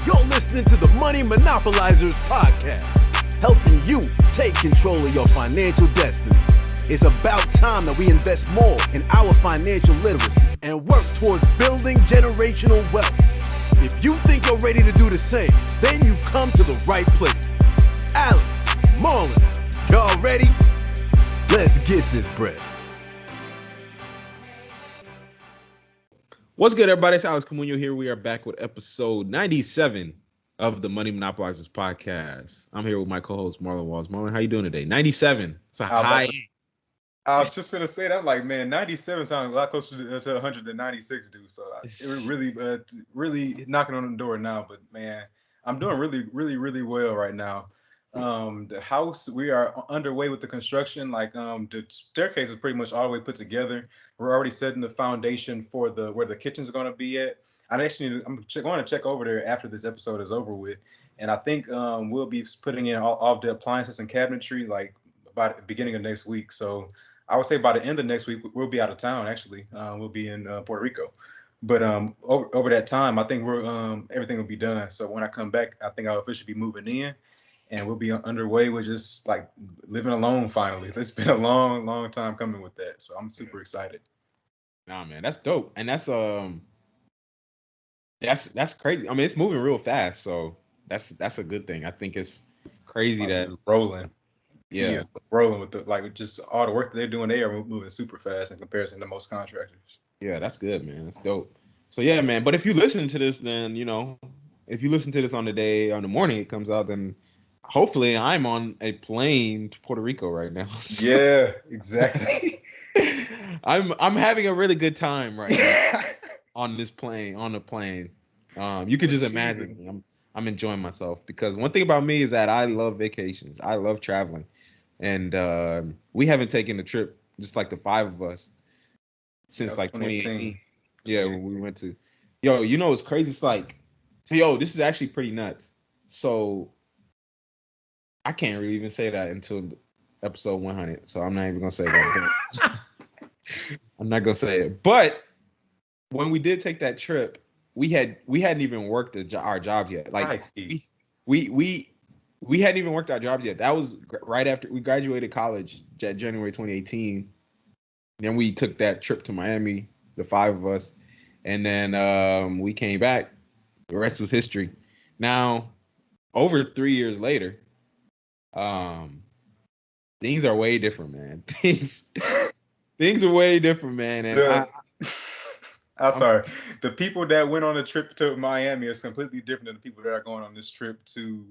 You're listening to the Money Monopolizers podcast, helping you take control of your financial destiny. It's about time that we invest more in our financial literacy and work towards building generational wealth. If you think you're ready to do the same, then you've come to the right place. Alex, Marlon, y'all ready? Let's get this bread. What's good, everybody? It's Alex Camuno here. We are back with episode 97 of the Money Monopolizers podcast. I'm here with my co-host, Marlon Walls. Marlon, how you doing today? 97. It's a high. I was just going to say that. I'm like, man, 97 sounds a lot closer to 100 than 96 do. So it really knocking on the door now. But, man, I'm doing really well right now. The house, we are underway with the construction. Like the staircase is pretty much all the way put together. We're already setting the foundation for where the kitchen's going to be at. I'm going to check over there after this episode is over with, and I think we'll be putting in all of the appliances and cabinetry like by the beginning of next week. So I would say by the end of next week we'll be out of town. Actually, we'll be in Puerto Rico. But over that time, I think everything will be done. So when I come back, I think I'll officially be moving in. And we'll be underway with just like living alone finally. It's been a long time coming with that. So I'm super excited. Nah, man, that's dope. And that's crazy. I mean, it's moving real fast. So that's a good thing. I think it's crazy that rolling. Yeah, rolling with just all the work that they're doing. They are moving super fast in comparison to most contractors. Yeah, that's good, man. That's dope. So yeah, man. But if you listen to this, then if you listen to this on the morning it comes out, then hopefully I'm on a plane to Puerto Rico right now. So yeah, exactly. I'm having a really good time right now on the plane. You could just imagine I'm enjoying myself because one thing about me is that I love vacations. I love traveling. And we haven't taken a trip, just like the five of us, since like 2018. Yeah, when we went to it's crazy. It's like, this is actually pretty nuts. So I can't really even say that until episode 100, so I'm not even gonna say that. I'm not gonna say it. But when we did take that trip, we hadn't even worked our jobs yet. Like we hadn't even worked our jobs yet. That was right after we graduated college, January 2018. Then we took that trip to Miami, the five of us, and then we came back. The rest was history. Now, over 3 years later. Things are way different, man. Things are way different, man. And I'm sorry. The people that went on the trip to Miami is completely different than the people that are going on this trip to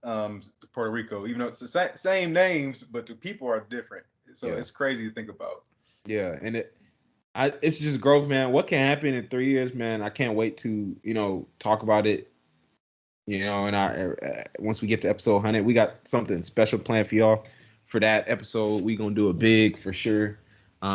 Puerto Rico. Even though it's the same names, but the people are different. So It's crazy to think about. Yeah, and it's just growth, man. What can happen in 3 years, man? I can't wait to talk about it. And once we get to episode 100, we got something special planned for y'all. For that episode, we gonna do a big for sure. We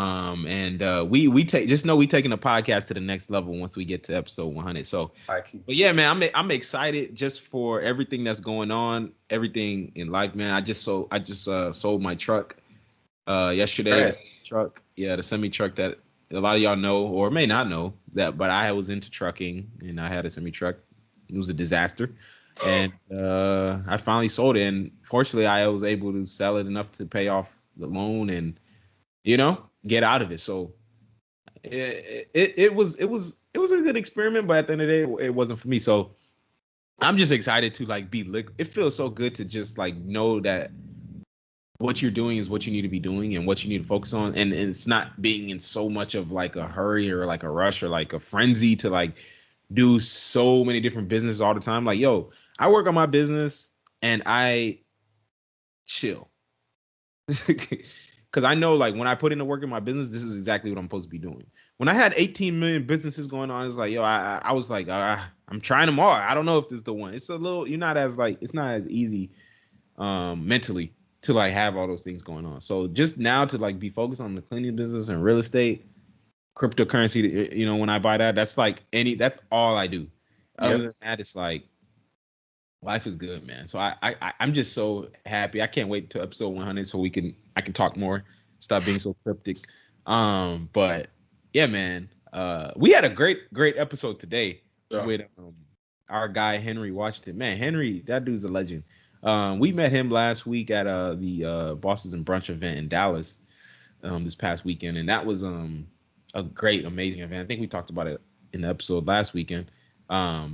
taking the podcast to the next level once we get to episode 100. So, but yeah, man, I'm excited just for everything that's going on, everything in life, man. I just sold my truck yesterday. The semi truck that a lot of y'all know or may not know that, but I was into trucking and I had a semi truck. It was a disaster, and I finally sold it. And fortunately, I was able to sell it enough to pay off the loan and get out of it. So it was a good experiment, but at the end of the day, it wasn't for me. So I'm just excited to be liquid. It feels so good to just know that what you're doing is what you need to be doing and what you need to focus on, and it's not being in so much of a hurry or a rush or a frenzy to do so many different businesses all the time. I work on my business and I chill. Because I know when I put in the work in my business, this is exactly what I'm supposed to be doing. When I had 18 million businesses going on, it's I was I'm trying them all. I don't know if this is the one. It's a little, it's not as easy mentally to have all those things going on. So just now to be focused on the cleaning business and real estate, cryptocurrency, when I buy that, that's that's all I do. Other than that, it's life is good, man. So I'm just so happy. I can't wait to episode 100 so I can talk more, stop being so cryptic. But yeah, man, we had a great episode today with our guy Henry Washington. Man, Henry, that dude's a legend. We met him last week at the Bosses and Brunch event in Dallas this past weekend, and that was a great, amazing event. I think we talked about it in the episode last weekend. Oh,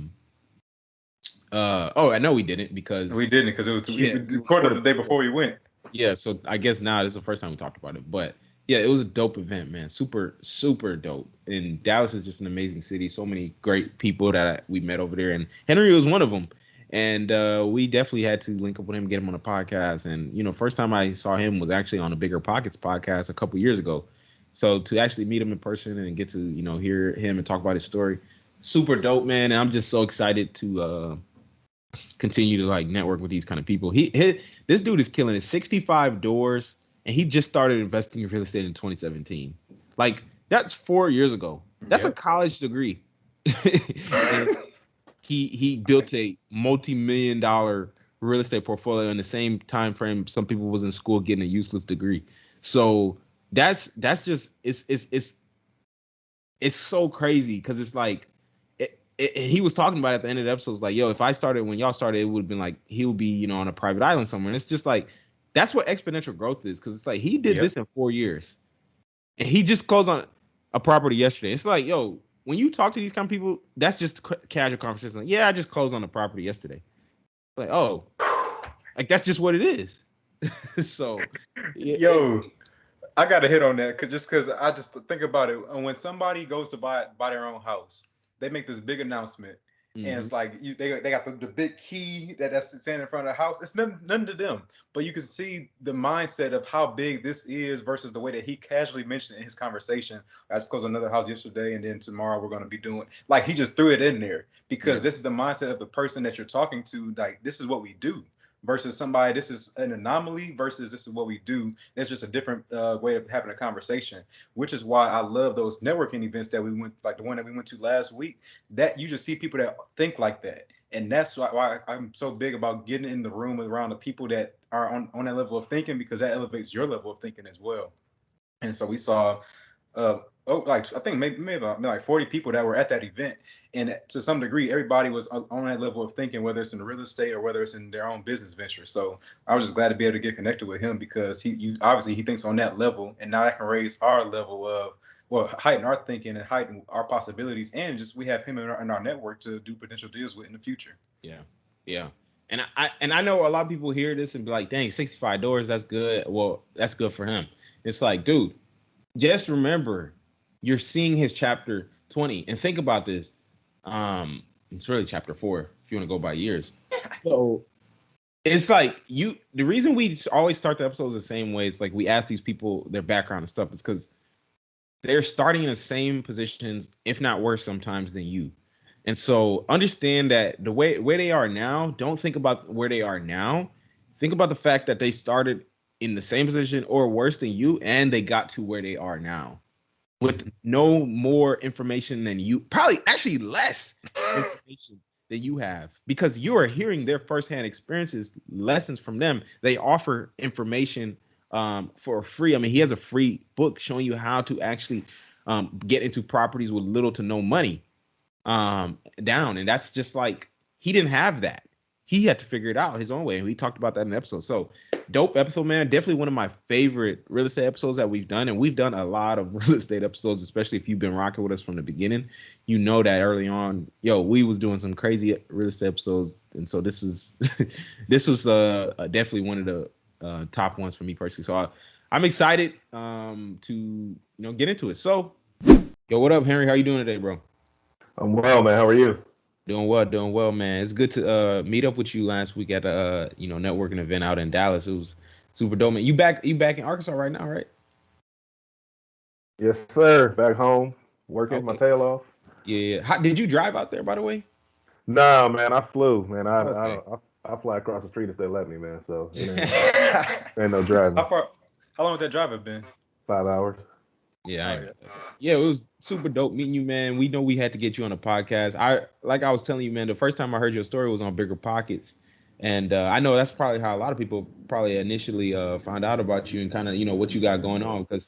I know we didn't because We didn't because it was we recorded the day before we went. Yeah, so I guess now this is the first time we talked about it, but yeah, it was a dope event, man. Super, super dope. And Dallas is just an amazing city. So many great people that we met over there, and Henry was one of them. And we definitely had to link up with him, get him on a podcast. And first time I saw him was actually on a Bigger Pockets podcast a couple years ago. So to actually meet him in person and get to hear him and talk about his story, super dope, man. And I'm just so excited to continue to like network with these kind of people. This dude is killing it. 65 doors, and he just started investing in real estate in 2017. Like that's 4 years ago. That's a college degree. He built a multi-million-dollar real estate portfolio in the same time frame some people was in school getting a useless degree. So that's just it's so crazy because it's like he was talking about it at the end of the episode. It's like, yo, if I started when y'all started, it would have been like he would be, on a private island somewhere. And it's just like that's what exponential growth is, because it's like he did this in 4 years, and he just closed on a property yesterday. It's like, yo, when you talk to these kind of people, that's just casual conversation. Like, yeah, I just closed on a property yesterday. Like, oh, like that's just what it is. So, yo, I got to hit on that because I just think about it. And when somebody goes to buy their own house, they make this big announcement, and it's like they got the big key that's standing in front of the house. It's nothing to them, but you can see the mindset of how big this is versus the way that he casually mentioned in his conversation. I just closed another house yesterday, and then tomorrow we're going to be doing, like, he just threw it in there because this is the mindset of the person that you're talking to. Like, this is what we do. Versus somebody, this is an anomaly versus this is what we do. It's just a different way of having a conversation, which is why I love those networking events that we went, like the one that we went to last week, that you just see people that think like that. And that's why I'm so big about getting in the room around the people that are on that level of thinking, because that elevates your level of thinking as well. And so we saw like I think maybe about like 40 people that were at that event, and to some degree everybody was on that level of thinking, whether it's in real estate or whether it's in their own business venture. So I was just glad to be able to get connected with him, because he obviously thinks on that level, and now that can raise our level of, well, heighten our thinking and heighten our possibilities, and just we have him in our network to do potential deals with in the future. Yeah. And I know a lot of people hear this and be like, dang, 65 doors, that's good. Well, that's good for him. It's like, dude, just remember, you're seeing his chapter 20, and think about this. It's really chapter 4 if you want to go by years. So it's like the reason we always start the episodes the same way is like we ask these people their background and stuff is because they're starting in the same positions, if not worse sometimes, than you. And so understand that the way where they are now, don't think about where they are now. Think about the fact that they started in the same position or worse than you, and they got to where they are now with no more information than you, probably actually less information than you have, because you are hearing their firsthand experiences, lessons from them. They offer information for free. I mean, he has a free book showing you how to actually get into properties with little to no money down. And that's just like, he didn't have that. He had to figure it out his own way. And we talked about that in the episode. So dope episode, man. Definitely one of my favorite real estate episodes that we've done. And we've done a lot of real estate episodes, especially if you've been rocking with us from the beginning. You know that early on, we was doing some crazy real estate episodes. And so this was definitely one of the top ones for me personally. So I'm excited to get into it. So, what up, Henry? How you doing today, bro? I'm well, man. How are you? Doing well, man. It's good to meet up with you last week at a networking event out in Dallas. It was super dope, man. You back in Arkansas right now, right? Yes, sir. Back home, working my tail off. Yeah. Did you drive out there, by the way? No, man. I flew, man. I fly across the street if they let me, man. So ain't no driving. How long would that drive have been? 5 hours. Yeah, it was super dope meeting you, man. We know we had to get you on a podcast. I was telling you, man, the first time I heard your story was on Bigger Pockets, and I know that's probably how a lot of people probably initially found out about you and kind of what you got going on, because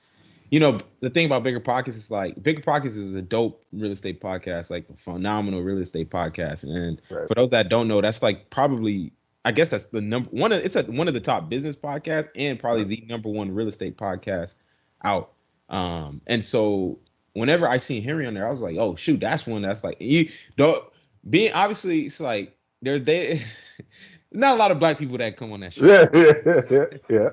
you know, the thing about Bigger Pockets is like Bigger Pockets is a dope real estate podcast, like a phenomenal real estate podcast. And Right. for those that don't know, that's like probably, I guess that's the number one. One of the top business podcasts and probably the number one real estate podcast out. And so whenever I seen Henry on there, I was like, oh shoot, that's one that's like you don't being obviously it's like they not a lot of black people that come on that show. Yeah.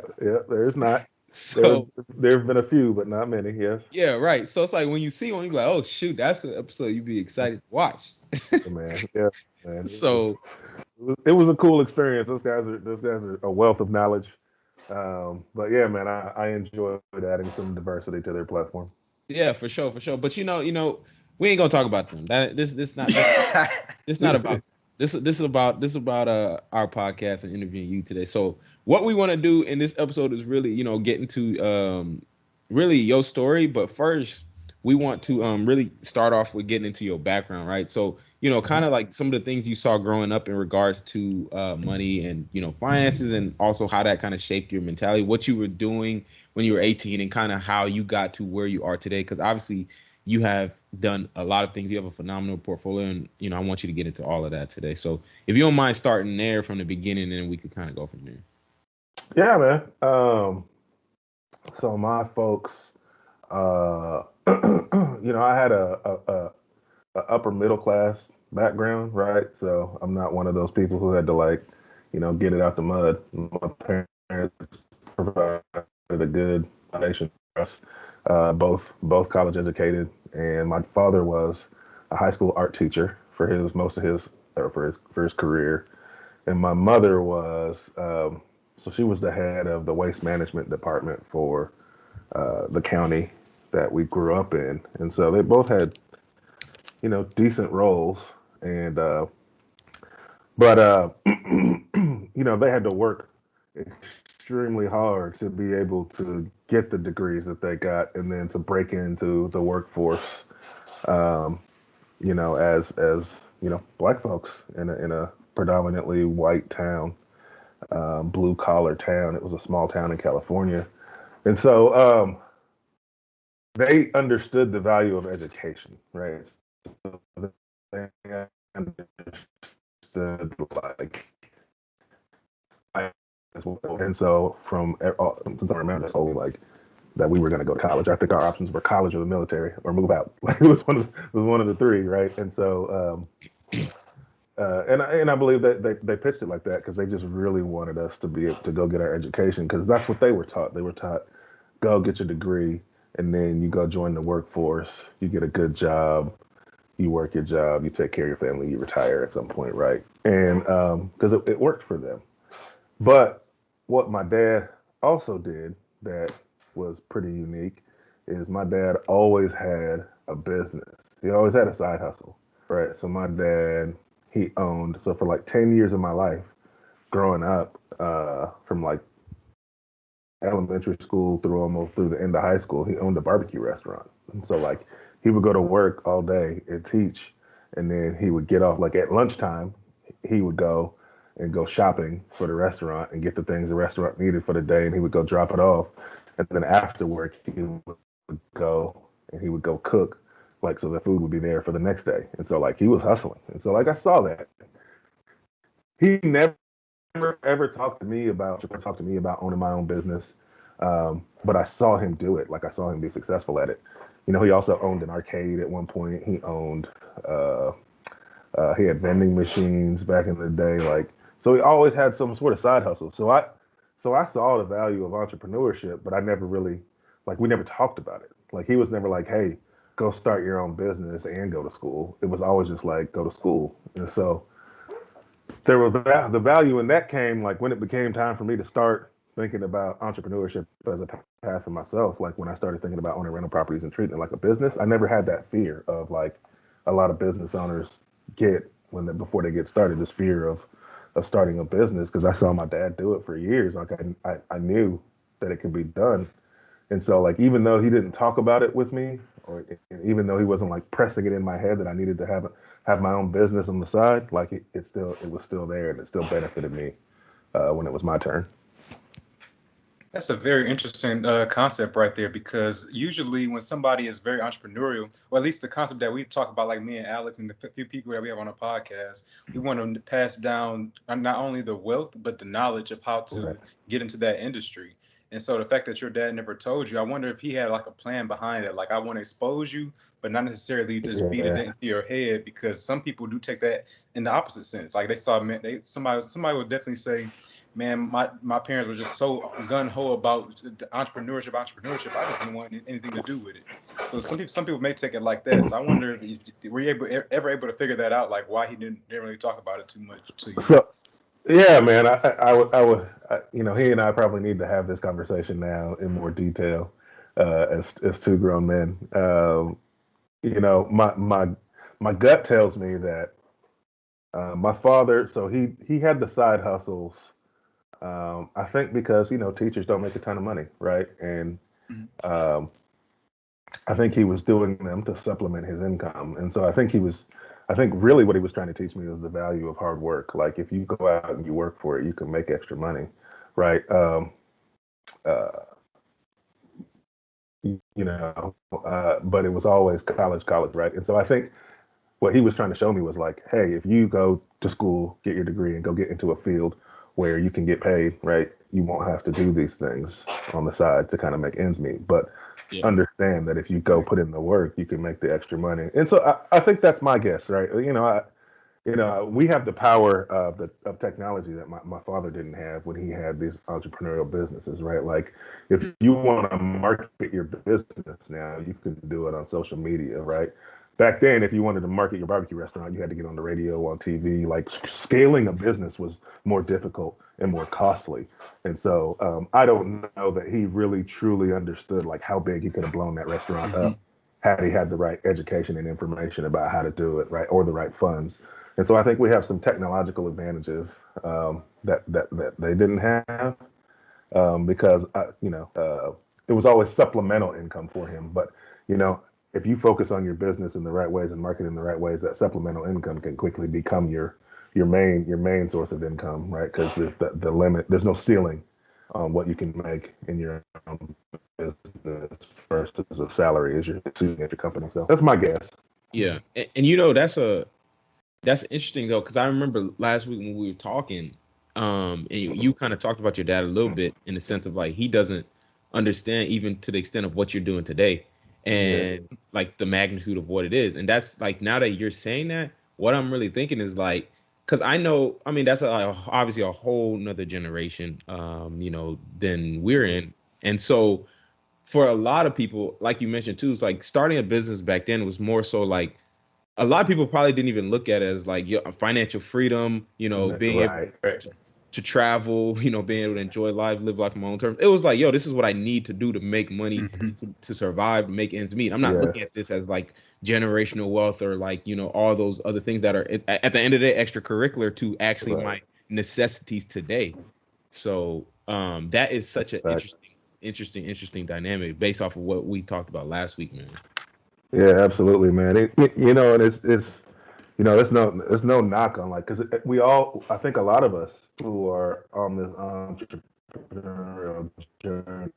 There's not. So There've been a few, but not many. Yes. yeah, right. So it's like when you see one, you're like, oh shoot, that's an episode you'd be excited to watch. Man. Yeah. Man. So It was a cool experience. Those guys are a wealth of knowledge. But yeah, man, I enjoyed adding some diversity to their platform. yeah, for sure, for sure. But we ain't gonna talk about them. This not about this is about our podcast and interviewing you today. So what we want to do in this episode is really, get into really your story, but first we want to really start off with getting into your background, right? So, kind of like some of the things you saw growing up in regards to money and, finances, and also how that kind of shaped your mentality, what you were doing when you were 18, and kind of how you got to where you are today. Because obviously you have done a lot of things. You have a phenomenal portfolio, and I want you to get into all of that today. So if you don't mind starting there from the beginning, then we could kind of go from there. Yeah, man. So my folks, I had a upper middle class background, right? So I'm not one of those people who had to get it out the mud. My parents provided a good foundation for us. Both college educated, and my father was a high school art teacher for his career, and my mother was so she was the head of the waste management department for the county that we grew up in, and so they both had decent roles, and but they had to work extremely hard to be able to get the degrees that they got, and then to break into the workforce, um, as black folks in a predominantly white town, blue collar town. It was a small town in California, and so they understood the value of education, right? So they understood like, and so since I remember this whole that we were going to go to college, I think our options were college or the military or move out. Like it was one of the three, right? And so and I believe that they pitched it like that because they just really wanted us to be able to go get our education, because that's what they were taught. They were taught, go get your degree, and then you go join the workforce, you get a good job, you work your job, you take care of your family, you retire at some point, right? And because it worked for them. But what my dad also did that was pretty unique is my dad always had a business. He always had a side hustle, right? So my dad, he owned, so for like 10 years of my life growing up, from like elementary school through the end of high school, he owned a barbecue restaurant. And so like he would go to work all day and teach, and then he would get off like at lunchtime, he would go shopping for the restaurant and get the things the restaurant needed for the day, and he would go drop it off. And then after work, he would go cook, like so the food would be there for the next day. And so like he was hustling. And so like I saw that. He never ever talked to me about owning my own business. But I saw him do it. Like I saw him be successful at it. He also owned an arcade at one point. He had vending machines back in the day. Like, so he always had some sort of side hustle. So I saw the value of entrepreneurship, but I never really, we never talked about it. Like he was never like, hey, go start your own business and go to school. It was always just like, go to school. And so there was the value in that came like when it became time for me to start thinking about entrepreneurship as a path for myself. Like when I started thinking about owning rental properties and treating it like a business, I never had that fear of like a lot of business owners get before they get started, this fear of starting a business, because I saw my dad do it for years. Like I knew that it could be done. And so like even though he didn't talk about it with me, or even though he wasn't like pressing it in my head that I needed to have my own business on the side, like it was still there, and it still benefited me when it was my turn. That's a very interesting concept right there, because usually when somebody is very entrepreneurial, or at least the concept that we talk about, like me and Alex and the few people that we have on a podcast, we want them to pass down not only the wealth but the knowledge of how Right. to get into that industry. And so the fact that your dad never told you, I wonder if he had like a plan behind it. Like, I want to expose you, but not necessarily just beat it Yeah. into your head, because some people do take that in the opposite sense. Like, they saw, man, somebody would definitely say, man, my parents were just so gun ho about the entrepreneurship. I just didn't want anything to do with it. So some people may take it like that. So I wonder, if were you ever able to figure that out, like why he didn't really talk about it too much to you? So yeah, man, you know, he and I probably need to have this conversation now in more detail, as two grown men. You know, my gut tells me that my father, so he had the side hustles. I think because you know teachers don't make a ton of money, right? And Mhm. um, I think he was doing them to supplement his income, and so I think really what he was trying to teach me was the value of hard work. Like if you go out and you work for it, you can make extra money, right? Uh, you know, but it was always college, right? And so I think what he was trying to show me was like, hey, if you go to school, get your degree, and go get into a field where you can get paid, right? You won't have to do these things on the side to kind of make ends meet. But Yeah. understand that if you go Right. put in the work, you can make the extra money. And so I think that's my guess, right? You know, we have the power of technology that my father didn't have when he had these entrepreneurial businesses, right? Like if you want to market your business now, you can do it on social media, right? Back then, if you wanted to market your barbecue restaurant, you had to get on the radio, on TV. Like scaling a business was more difficult and more costly. And so I don't know that he really truly understood like how big he could have blown that restaurant Mhm. up had he had the right education and information about how to do it, right, or the right funds. And so I think we have some technological advantages that they didn't have because you know it was always supplemental income for him. But you know, if you focus on your business in the right ways and market in the right ways, that supplemental income can quickly become your main source of income, right? Because there's the limit, there's no ceiling on what you can make in your own business versus a salary as you're sitting at your company. So that's my guess. Yeah. And you know, that's interesting though, because I remember last week when we were talking, and you kind of talked about your dad a little bit in the sense of like he doesn't understand even to the extent of what you're doing today Yeah, and like the magnitude of what it is. And that's like now that you're saying that, what I'm really thinking is like, because I know, I mean, that's obviously a whole nother generation, you know, than we're in. And so for a lot of people, like you mentioned too, it's like starting a business back then was more so like a lot of people probably didn't even look at it as like financial freedom, you know, being able right. Right. to travel, you know, being able to enjoy life, live life on my own terms. It was like, yo, this is what I need to do to make money, Mhm. to survive, to make ends meet. I'm not Yes, looking at this as like generational wealth or like, you know, all those other things that are at the end of the day extracurricular to actually right. my necessities today. So that is such an Right. interesting dynamic based off of what we talked about last week, man. Yeah, absolutely, man. You know, and it's you know, there's no knock on like because we all I think a lot of us who are on this entrepreneurial journey,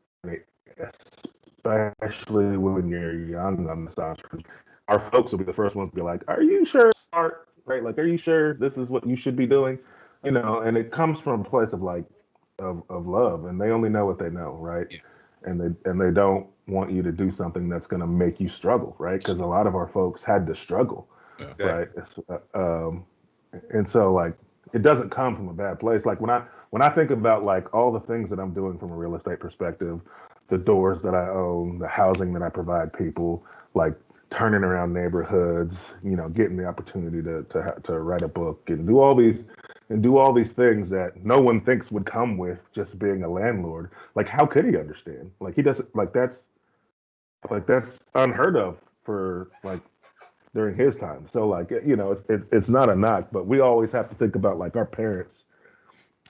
especially when you're young on this entrepreneur, our folks will be the first ones to be like, "Are you sure, smart? Right? Like, are you sure this is what you should be doing?" You know, and it comes from a place of like of love, and they only know what they know, right? Yeah. And they don't want you to do something that's going to make you struggle, right? Because a lot of our folks had to struggle, Yeah. right? Exactly. And so like it doesn't come from a bad place. Like when I think about like all the things that I'm doing from a real estate perspective, the doors that I own, the housing that I provide people, like turning around neighborhoods, you know, getting the opportunity to write a book and do all these things that no one thinks would come with just being a landlord. Like how could he understand? Like he doesn't like that's unheard of for like during his time. So like you know, it's not a knock, but we always have to think about like our parents.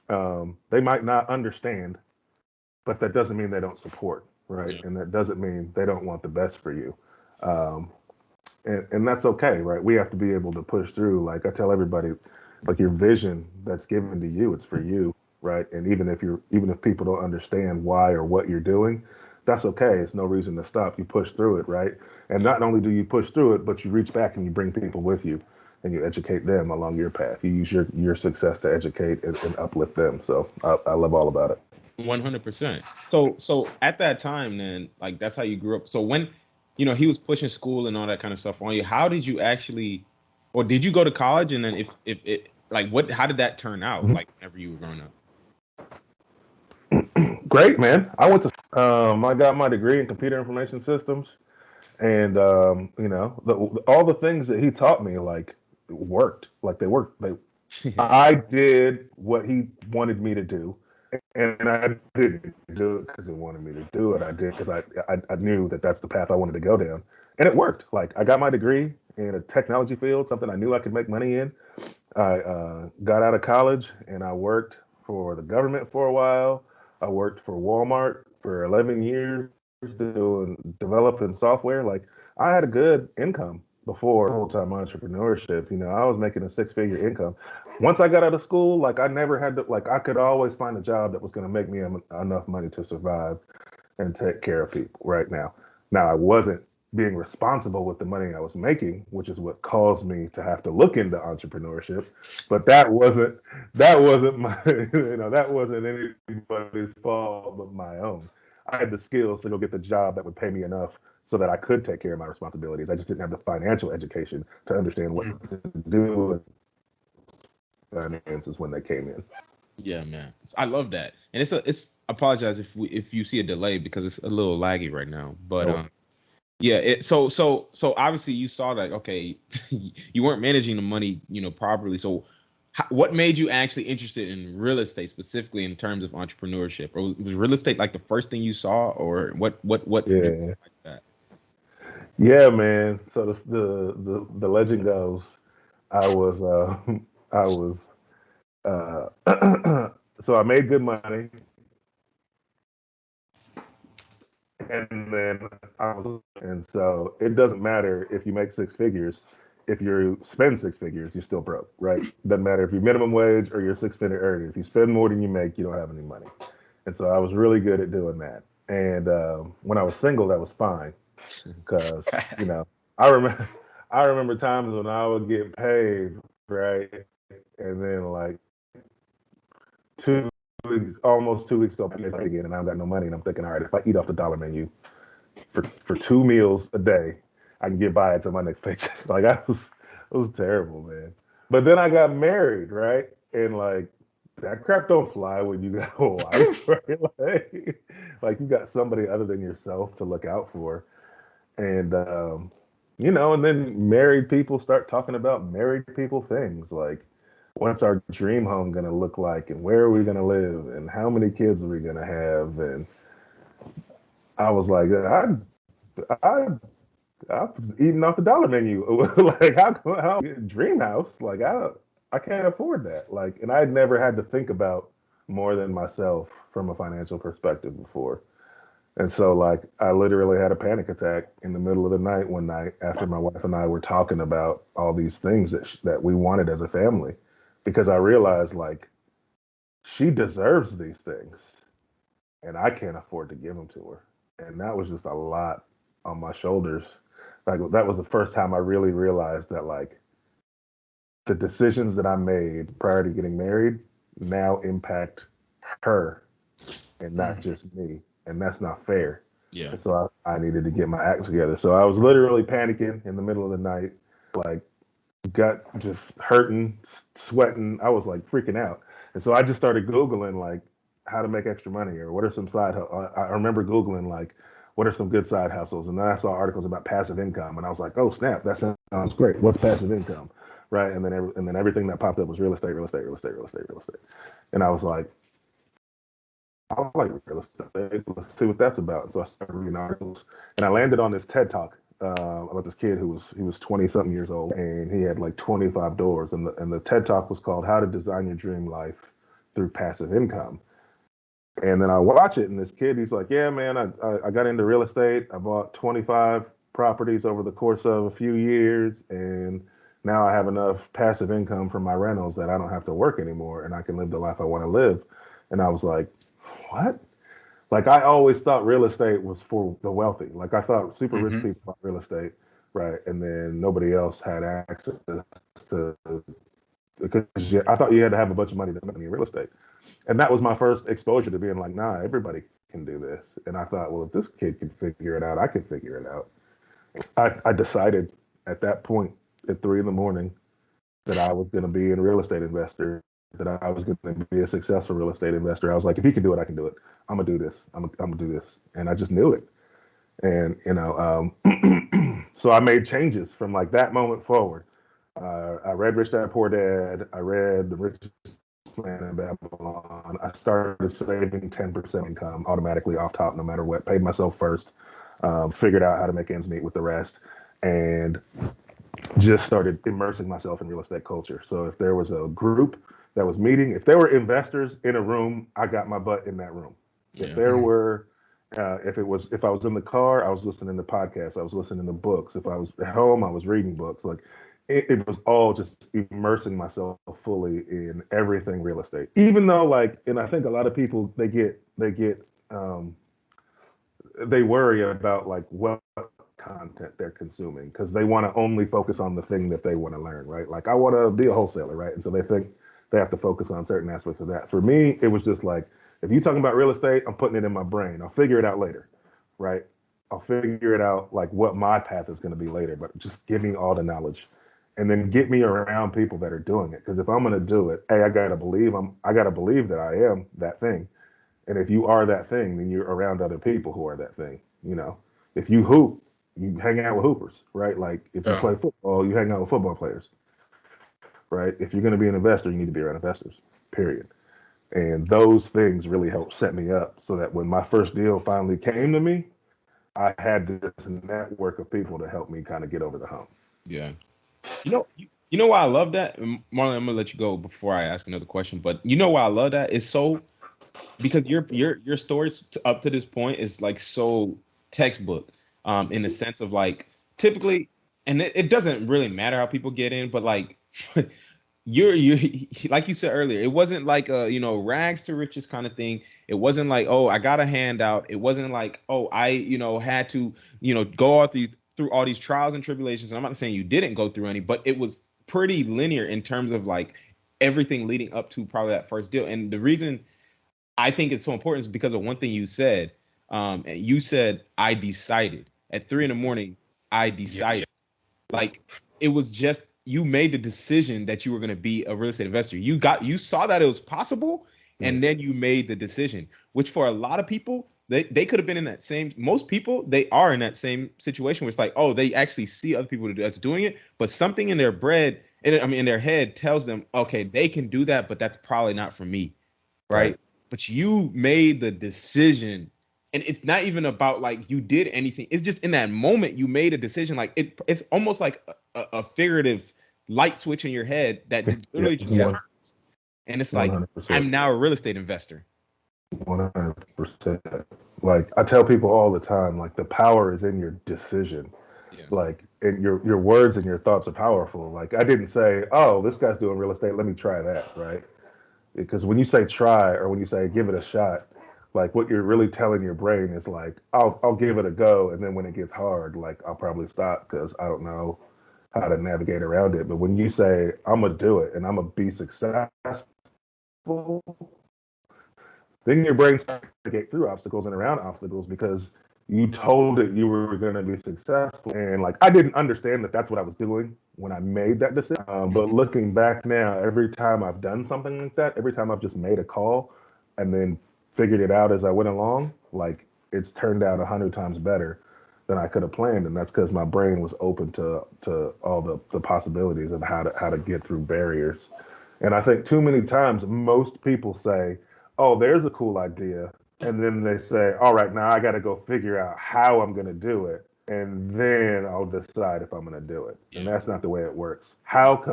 They might not understand, but that doesn't mean they don't support, right? Yeah. And that doesn't mean they don't want the best for you. Um, and that's okay, right? We have to be able to push through. Like I tell everybody, like your vision that's given to you, it's for you. right? And even if people don't understand why or what you're doing, that's okay. It's no reason to stop. You push through it, right? And not only do you push through it, but you reach back and you bring people with you and you educate them along your path. You use your success to educate and uplift them. So I love all about it. 100%. So at that time, then, like, that's how you grew up. So when, he was pushing school and all that kind of stuff on you, how did you actually, or did you go to college? And then if it, like, how did that turn out? Like, whenever you were growing up? Great, man. I got my degree in computer information systems, and all the things that he taught me like worked. Like they worked. I did what he wanted me to do, and I didn't do it because he wanted me to do it. I did because I knew that that's the path I wanted to go down, and it worked. Like I got my degree in a technology field, something I knew I could make money in. I got out of college and I worked for the government for a while. I worked for Walmart for 11 years developing software. Like I had a good income before full-time entrepreneurship. I was making a six-figure income. Once I got out of school, like I never had to, like I could always find a job that was going to make me enough money to survive and take care of people right now. Now, I wasn't being responsible with the money I was making, which is what caused me to have to look into entrepreneurship. But that wasn't my that wasn't anybody's fault but my own. I had the skills to go get the job that would pay me enough so that I could take care of my responsibilities. I just didn't have the financial education to understand what to do with finances when they came in. Yeah, man. I love that. And it's apologize if you see a delay because it's a little laggy right now. But yeah, so obviously you saw that, okay, you weren't managing the money, properly. So what made you actually interested in real estate, specifically in terms of entrepreneurship? Or was real estate like the first thing you saw, or what Yeah. like that? Yeah, man. So the legend goes, I was I was so I made good money, and then and so it doesn't matter if you make six figures. If you spend six figures, you're still broke, right? Doesn't matter if you're minimum wage or you're six-figure earner. If you spend more than you make, you don't have any money. And so I was really good at doing that. And when I was single, that was fine because I remember I remember times when I would get paid, right, and then like 2 weeks, almost 2 weeks go by again, and I've got no money, and I'm thinking, all right, if I eat off the dollar menu for two meals a day, I can get by until my next paycheck. Like it was terrible, man. But then I got married, right, and like that crap don't fly when you got a wife, right? Like you got somebody other than yourself to look out for. And and then married people start talking about married people things like what's our dream home gonna look like and where are we gonna live and how many kids are we gonna have? And I was like, I I was eating off the dollar menu. Like how dream house? Like I can't afford that. Like and I'd never had to think about more than myself from a financial perspective before. And so, like, I literally had a panic attack in the middle of the night one night after my wife and I were talking about all these things that we wanted as a family, because I realized like she deserves these things, and I can't afford to give them to her, and that was just a lot on my shoulders. Like that was the first time I really realized that like the decisions that I made prior to getting married now impact her and not just me, and that's not fair. Yeah. And so I needed to get my act together. So I was literally panicking in the middle of the night, like gut just hurting, sweating. I was like freaking out. And so I just started Googling like how to make extra money or what are some I remember Googling like what are some good side hustles. And then I saw articles about passive income and I was like, oh snap, that sounds great. What's passive income? Right. And then everything that popped up was real estate, real estate, real estate, real estate, real estate. And I was like, I like real estate. Let's see what that's about. So I started reading articles, and I landed on this TED talk about this kid he was 20 something years old, and he had like 25 doors, and the TED talk was called "How to Design Your Dream Life Through Passive Income." And then I watch it, and this kid, he's like, "Yeah, man, I got into real estate. I bought 25 properties over the course of a few years, and now I have enough passive income from my rentals that I don't have to work anymore, and I can live the life I want to live." And I was like, what? Like I always thought real estate was for the wealthy. Like I thought super rich people bought real estate, right? And then nobody else had access to, because I thought you had to have a bunch of money to make money in real estate. And that was my first exposure to being like, nah, everybody can do this. And I thought, well, if this kid can figure it out, I can figure it out. I decided at that point at 3 a.m. that I was going to be a real estate investor, that I was going to be a successful real estate investor. I was like, if he can do it, I can do it. I'm gonna do this. I'm gonna do this, and I just knew it. And so I made changes from like that moment forward. I read Rich Dad Poor Dad. I read The Richest Man in Babylon. I started saving 10% income automatically off top, no matter what. Paid myself first. Figured out how to make ends meet with the rest, and just started immersing myself in real estate culture. So if there was a group that was meeting, if there were investors in a room, I got my butt in that room. If there were, if I was in the car, I was listening to podcasts, I was listening to books. If I was at home, I was reading books. Like it was all just immersing myself fully in everything real estate. Even though like, and I think a lot of people they worry about like what content they're consuming because they want to only focus on the thing that they want to learn, right? Like I want to be a wholesaler, right? And so they think they have to focus on certain aspects of that. For me, it was just like, if you're talking about real estate, I'm putting it in my brain. I'll figure it out later, right? I'll figure it out like what my path is going to be later, but just give me all the knowledge and then get me around people that are doing it. Because if I'm going to do it, hey, I got to believe that I am that thing. And if you are that thing, then you're around other people who are that thing. If you hoop, you hang out with hoopers, right? Like if you play football, you hang out with football players, right? If you're going to be an investor, you need to be around investors, period. And those things really helped set me up so that when my first deal finally came to me, I had this network of people to help me kind of get over the hump. Yeah. You know why I love that? Marlon, I'm gonna let you go before I ask another question, but you know why I love that? It's so because your stories up to this point is like so textbook, in the sense of like typically, and it doesn't really matter how people get in, but like you're like you said earlier, it wasn't like a rags to riches kind of thing. It wasn't like, oh, I got a handout. It wasn't like, oh, I had to go out through all these trials and tribulations. And I'm not saying you didn't go through any, but it was pretty linear in terms of like everything leading up to probably that first deal. And the reason I think it's so important is because of one thing you said. You said, I decided at 3 a.m. I decided. Like it was just you made the decision that you were going to be a real estate investor. You saw that it was possible, and then you made the decision. Which for a lot of people, they could have been in that same. Most people they are in that same situation where it's like, oh, they actually see other people that's doing it, but something in their in their head tells them, okay, they can do that, but that's probably not for me, right? But you made the decision, and it's not even about like you did anything. It's just in that moment you made a decision. Like it's almost like a figurative light switch in your head that literally just turns. And it's like 100%. I'm now a real estate investor. 100%. Like I tell people all the time, like the power is in your decision. Like, and your words and your thoughts are powerful. Like I didn't say, oh, this guy's doing real estate, let me try that, right? Because when you say try or when you say give it a shot, like what you're really telling your brain is like, I'll give it a go, and then when it gets hard, like I'll probably stop because I don't know how to navigate around it. But when you say I'm gonna do it and I'm gonna be successful, then your brain starts to get through obstacles and around obstacles because you told it you were going to be successful. And like, I didn't understand that that's what I was doing when I made that decision. But looking back now, every time I've done something like that, every time I've just made a call and then figured it out as I went along, like it's turned out 100 times better than I could have planned. And that's because my brain was open to all the possibilities of how to get through barriers. And I think too many times most people say, oh, there's a cool idea. And then they say, all right, now I got to go figure out how I'm going to do it. And then I'll decide if I'm going to do it. Yeah. And that's not the way it works. How's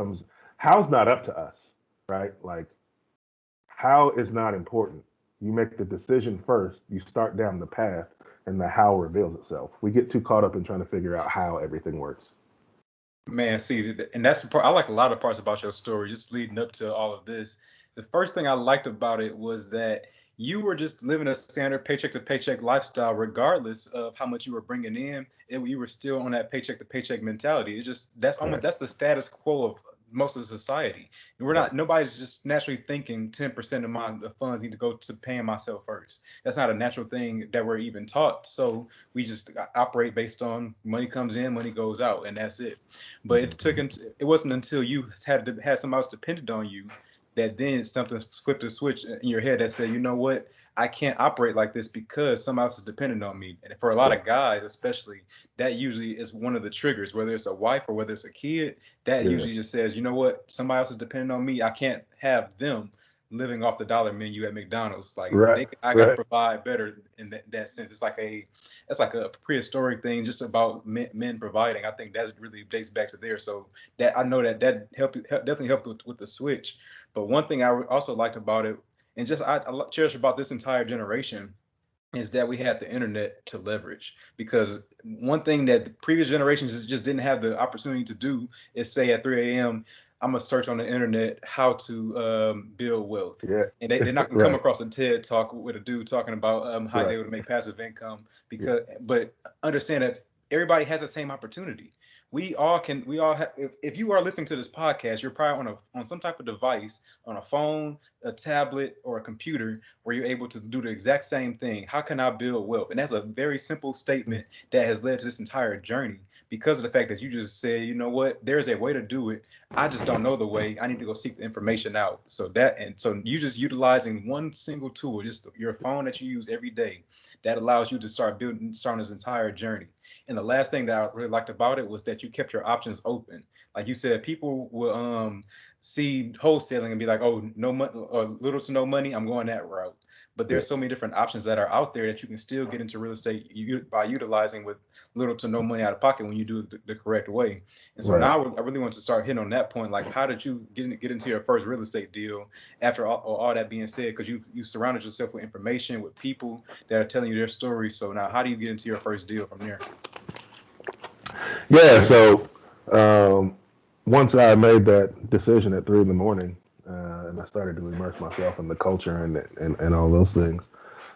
not up to us, right? Like, how is not important. You make the decision first, you start down the path, and the how reveals itself. We get too caught up in trying to figure out how everything works. Man, see, and that's the part I like a lot of parts about your story, just leading up to all of this. The first thing I liked about it was that you were just living a standard paycheck to paycheck lifestyle, regardless of how much you were bringing in. You were still on that paycheck to paycheck mentality. It just that's the status quo of most of society. We're not nobody's just naturally thinking 10% of my funds need to go to paying myself first. That's not a natural thing that we're even taught. So we just operate based on money comes in, money goes out, and that's it. But it wasn't until you had somebody else dependent on you that then something flipped a switch in your head that said, you know what, I can't operate like this because somebody else is dependent on me. And for a lot of guys, especially, that usually is one of the triggers, whether it's a wife or whether it's a kid, that usually just says, you know what, somebody else is dependent on me. I can't have them living off the dollar menu at McDonald's. Like I got to provide better in that sense. That's like a prehistoric thing just about men providing. I think that really dates back to there. So that I know that definitely helped with the switch. But one thing I also liked about it, and just I cherish about this entire generation, is that we had the internet to leverage. Because one thing that the previous generations just didn't have the opportunity to do is say at 3 a.m., I'm gonna search on the internet how to build wealth. Yeah. And they're not gonna come across a TED talk with a dude talking about how he's able to make passive income. But understand that everybody has the same opportunity. We all have, if you are listening to this podcast, you're probably on some type of device, on a phone, a tablet, or a computer, where you're able to do the exact same thing. How can I build wealth? And that's a very simple statement that has led to this entire journey, because of the fact that you just say, you know what, there's a way to do it. I just don't know the way. I need to go seek the information out. So you just utilizing one single tool, just your phone that you use every day, that allows you to starting this entire journey. And the last thing that I really liked about it was that you kept your options open. Like you said, people will see wholesaling and be like, oh, no money or little to no money, I'm going that route. But there's so many different options that are out there that you can still get into real estate by utilizing with little to no money out of pocket when you do it the correct way. And so now I really want to start hitting on that point. Like, how did you get into your first real estate deal after all that being said? Because you surrounded yourself with information, with people that are telling you their stories. So now how do you get into your first deal from there? Yeah, so once I made that decision at 3 in the morning, and I started to immerse myself in the culture and all those things,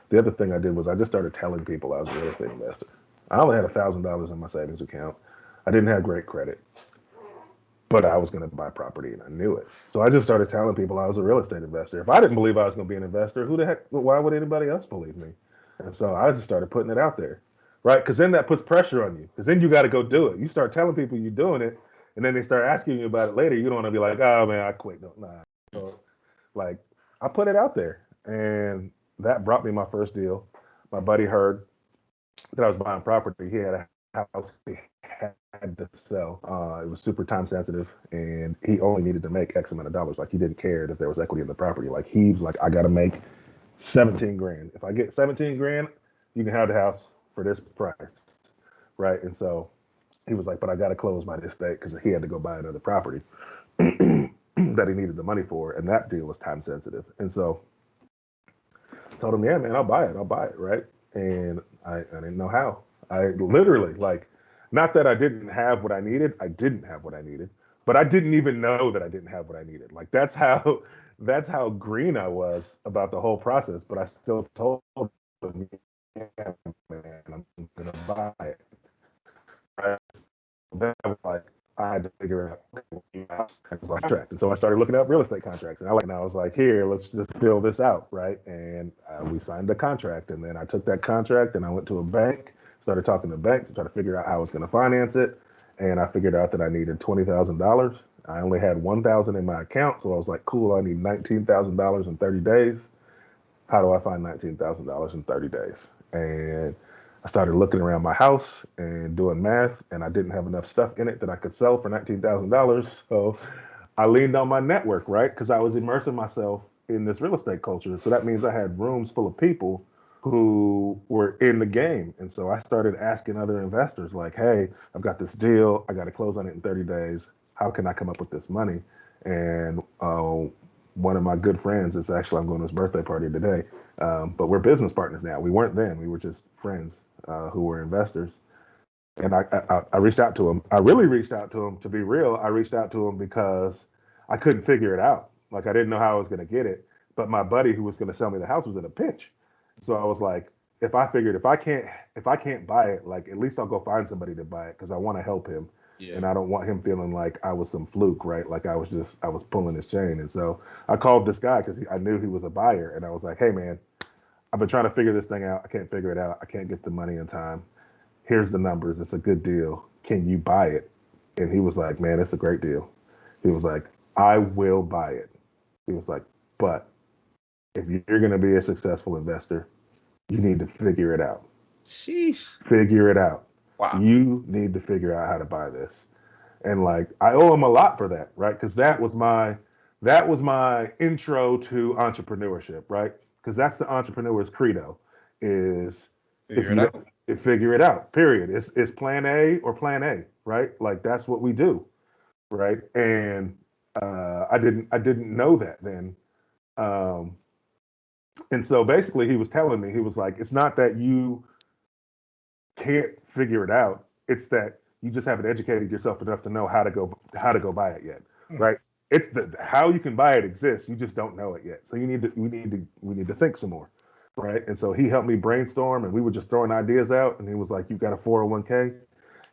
the other thing I did was I just started telling people I was a real estate investor. I only had $1,000 in my savings account. I didn't have great credit, but I was going to buy property and I knew it. So I just started telling people I was a real estate investor. If I didn't believe I was going to be an investor, why would anybody else believe me? And so I just started putting it out there, right? Because then that puts pressure on you. Because then you got to go do it. You start telling people you're doing it, and then they start asking you about it later. You don't want to be like, oh man, I quit. No, nah. So, like, I put it out there, and that brought me my first deal. My buddy heard that I was buying property. He had a house he had to sell. It was super time sensitive, and he only needed to make X amount of dollars. Like, he didn't care that there was equity in the property. Like, he was like, I got to make 17 grand. If I get 17 grand, you can have the house for this price, right? And so he was like, but I got to close by this date, because he had to go buy another property that he needed the money for, and that deal was time sensitive. And so I told him, yeah, man, I'll buy it, right? And I didn't know how. I literally, like, not that I didn't have what I needed. I didn't have what I needed, but I didn't even know that I didn't have what I needed. Like, that's how green I was about the whole process. But I still told him, yeah, man, I'm gonna buy it. Right? That was like, I had to figure out contract. And so I started looking up real estate contracts, and I was like, here, let's just fill this out, right? And we signed the contract, and then I took that contract and I went to a bank, started talking to banks to try to figure out how I was going to finance it, and I figured out that I needed $20,000. I only had $1,000 in my account, so I was like, cool, I need $19,000 in 30 days. How do I find $19,000 in 30 days? And I started looking around my house and doing math, and I didn't have enough stuff in it that I could sell for $19,000. So I leaned on my network, right? Because I was immersing myself in this real estate culture. So that means I had rooms full of people who were in the game. And so I started asking other investors, like, hey, I've got this deal. I got to close on it in 30 days. How can I come up with this money? And one of my good friends is actually, I'm going to his birthday party today. But we're business partners now. We weren't then. We were just friends who were investors. And I reached out to him. I really reached out to him, to be real. I reached out to him because I couldn't figure it out. Like I didn't know how I was going to get it, but my buddy who was going to sell me the house was in a pinch. So I was like, if I can't buy it, like at least I'll go find somebody to buy it because I want to help him, Yeah. and I don't want him feeling like I was some fluke, right? Like I was pulling his chain. And so I called this guy because I knew he was a buyer, and I was like, hey man, I've been trying to figure this thing out. I can't figure it out. I can't get the money in time. Here's the numbers. It's a good deal. Can you buy it? And he was like, man, it's a great deal. He was like, I will buy it. He was like, but if you're going to be a successful investor, you need to figure it out. Sheesh. Figure it out. Wow. You need to figure out how to buy this. And like I owe him a lot for that, right? Because that was my intro to entrepreneurship, right? Because that's the entrepreneur's credo is if Figure it you out. don't figure it out, period. It's plan A or plan A, right? Like that's what we do, right? And I didn't know that then. Um, and so basically he was telling me, he was like, it's not that you can't figure it out. It's that you just haven't educated yourself enough to know how to go buy it yet, Hmm. right? It's the how you can buy it exists. You just don't know it yet. So we need to think some more, right? And so he helped me brainstorm, and we were just throwing ideas out. And he was like, "You got a 401k?"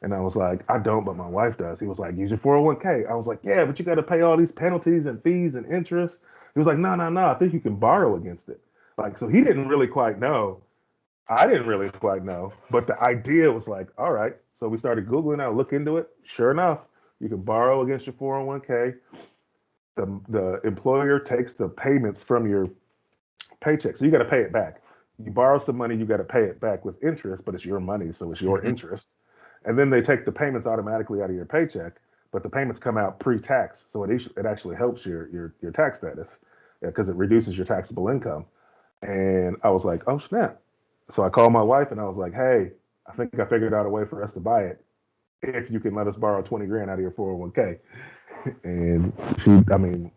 And I was like, "I don't, but my wife does." He was like, "Use your 401k." I was like, "Yeah, but you got to pay all these penalties and fees and interest." He was like, "No, no, no. I think you can borrow against it." Like, so he didn't really quite know. I didn't really quite know, but the idea was like, all right. So we started Googling out, look into it. Sure enough, you can borrow against your 401k. The employer takes the payments from your paycheck. So you got to pay it back. You borrow some money, you got to pay it back with interest, but it's your money, so it's your Mhm. interest. And then they take the payments automatically out of your paycheck, but the payments come out pre-tax, so it actually helps your tax status because it reduces your taxable income. And I was like, oh snap. So I called my wife and I was like, hey, I think I figured out a way for us to buy it if you can let us borrow 20 grand out of your 401k. And she didn't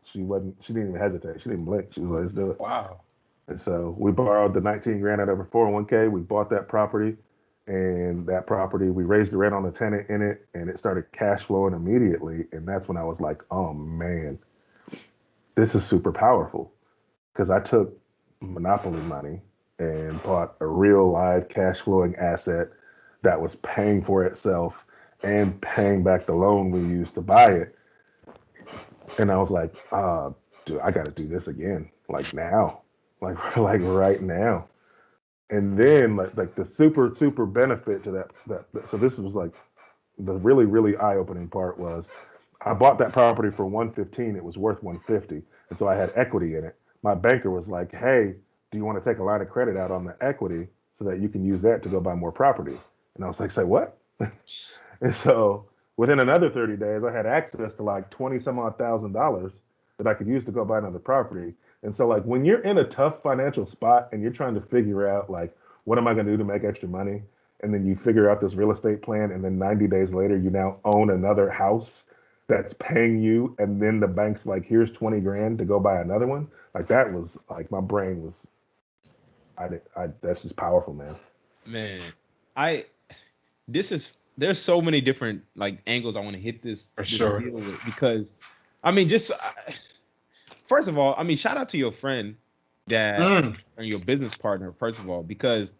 even hesitate. She didn't blink. She was like, let's do it. Wow. And so we borrowed the 19 grand out of her 401k. We bought that property, and that property, we raised the rent on the tenant in it, and it started cash flowing immediately. And that's when I was like, oh man, this is super powerful. Because I took Monopoly money and bought a real live cash flowing asset that was paying for itself and paying back the loan we used to buy it. And I was like, dude, I got to do this again, like now, like right now. And then like the super benefit to that. So this was like the really eye opening part was I bought that property for 115. It was worth 150, and so I had equity in it. My banker was like, "Hey, do you want to take a line of credit out on the equity so that you can use that to go buy more property?" And I was like, "Say what?" And so within another 30 days, I had access to like 20 some odd $1,000 that I could use to go buy another property. And so like when you're in a tough financial spot and you're trying to figure out like what am I going to do to make extra money? And then you figure out this real estate plan, and then 90 days later, you now own another house that's paying you, and then the bank's like, here's 20 grand to go buy another one. Like that was like my brain was, that's just powerful, man. Man, I there's so many different like angles I want to hit For this sure. deal with because I mean just first of all, I mean shout out to your friend that Mm. or your business partner first of all because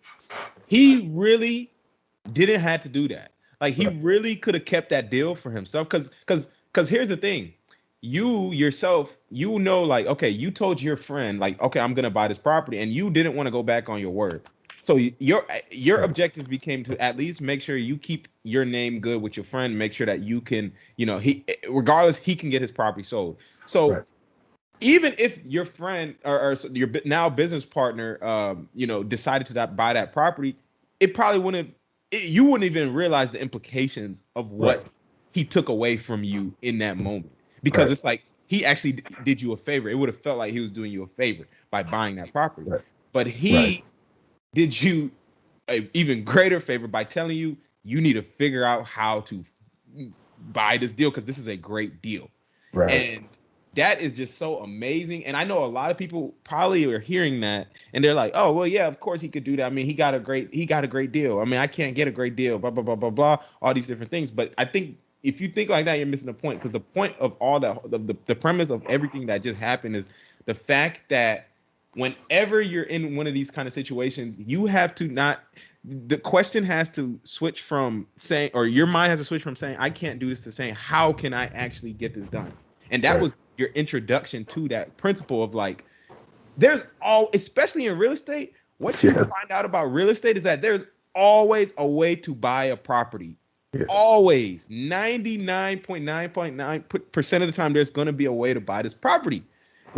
he really didn't have to do that. Like he Right. really could have kept that deal for himself because here's the thing. You yourself, you know, like, okay, you told your friend, like, okay, I'm gonna buy this property, and you didn't want to go back on your word. So your Right. objective became to at least make sure you keep your name good with your friend, make sure that you can, you know, he regardless, he can get his property sold. So Right. even if your friend or your now business partner, you know, decided to buy that property, it probably wouldn't. You wouldn't even realize the implications of Right. what he took away from you in that moment because Right. it's like he actually did you a favor. It would have felt like he was doing you a favor by buying that property, Right. but Right. he did you a even greater favor by telling you you need to figure out how to buy this deal because this is a great deal. Right. And that is just so amazing. And I know a lot of people probably are hearing that and they're like, oh, well, yeah, of course he could do that. I mean, he got a great deal. I mean, I can't get a great deal, blah, blah, blah, blah, blah, all these different things. But I think if you think like that, you're missing the point, because the point of all that, the premise of everything that just happened is the fact that whenever you're in one of these kind of situations, you have to not, the question has to switch from saying, or your mind has to switch from saying, I can't do this, to saying, how can I actually get this done? And that was your introduction to that principle of like, there's all, especially in real estate, what you find out about real estate is that there's always a way to buy a property. Always. 99.9% of the time, there's going to be a way to buy this property.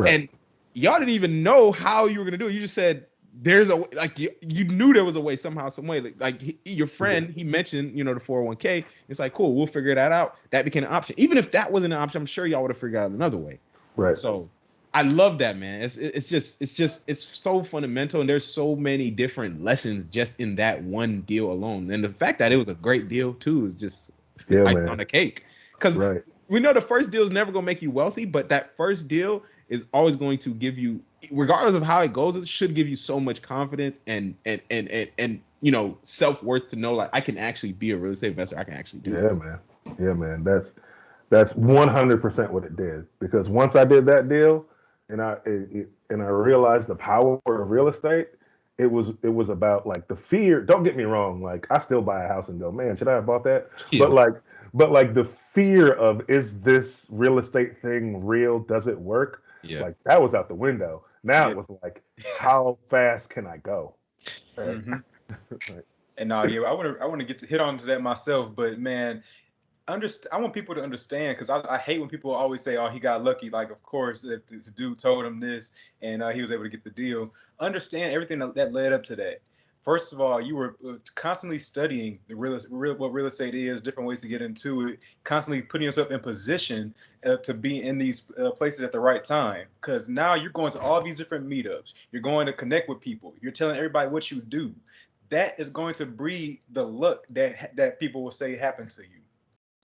And y'all didn't even know how you were going to do it. You just said, there's a way, like you knew there was a way somehow, some way. Like your friend, he mentioned, the 401k. It's like, cool, we'll figure that out. That became an option. Even if that wasn't an option, I'm sure y'all would have figured out another way. Right. So I love that, man. It's so fundamental, and there's so many different lessons just in that one deal alone. And the fact that it was a great deal too is just icing on the cake. Because we know the first deal is never going to make you wealthy, but that first deal is always going to give you, regardless of how it goes, it should give you so much confidence and self-worth to know, like, I can actually be a real estate investor. I can actually do this. Yeah, man. That's 100% what it did. Because once I did that deal, and I realized the power of real estate, it was about like the fear. Don't get me wrong, like I still buy a house and go, man, should I have bought that? Yeah. But like the fear of, is this real estate thing real? Does it work? Yeah. Like that was out the window. Now it was like, how fast can I go? Mm-hmm. And I want to get to hit on to that myself, but man, I want people to understand, because I hate when people always say, oh, he got lucky. Like, of course, if the dude told him this and he was able to get the deal. Understand everything that led up to that. First of all, you were constantly studying what real estate is, different ways to get into it, constantly putting yourself in position to be in these places at the right time. Because now you're going to all these different meetups. You're going to connect with people. You're telling everybody what you do. That is going to breed the luck that people will say happened to you.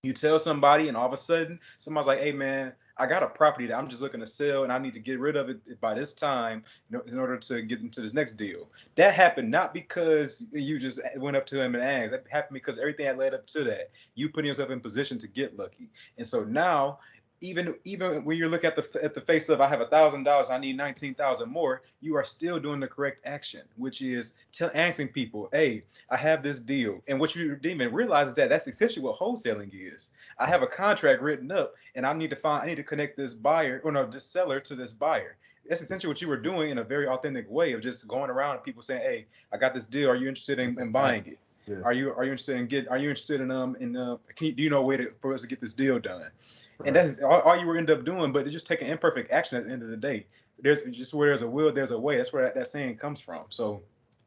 You tell somebody, and all of a sudden, somebody's like, hey, man, I got a property that I'm just looking to sell, and I need to get rid of it by this time in order to get into this next deal. That happened not because you just went up to him and asked. That happened because everything that led up to that. You putting yourself in position to get lucky. And so now, even when you look at the face of, I have $1,000, I need 19,000 more, you are still doing the correct action, which is asking people, hey, I have this deal. And what you didn't even realize is that's essentially what wholesaling is. I have a contract written up, and I need to connect this this seller to this buyer. That's essentially what you were doing in a very authentic way of just going around and people saying, hey, I got this deal. Are you interested in buying it? Yeah. Are you interested in do you know a way for us to get this deal done? Right. And that's all you were end up doing, but it's just taking imperfect action at the end of the day. There's just where there's a will, there's a way. That's where that saying comes from. So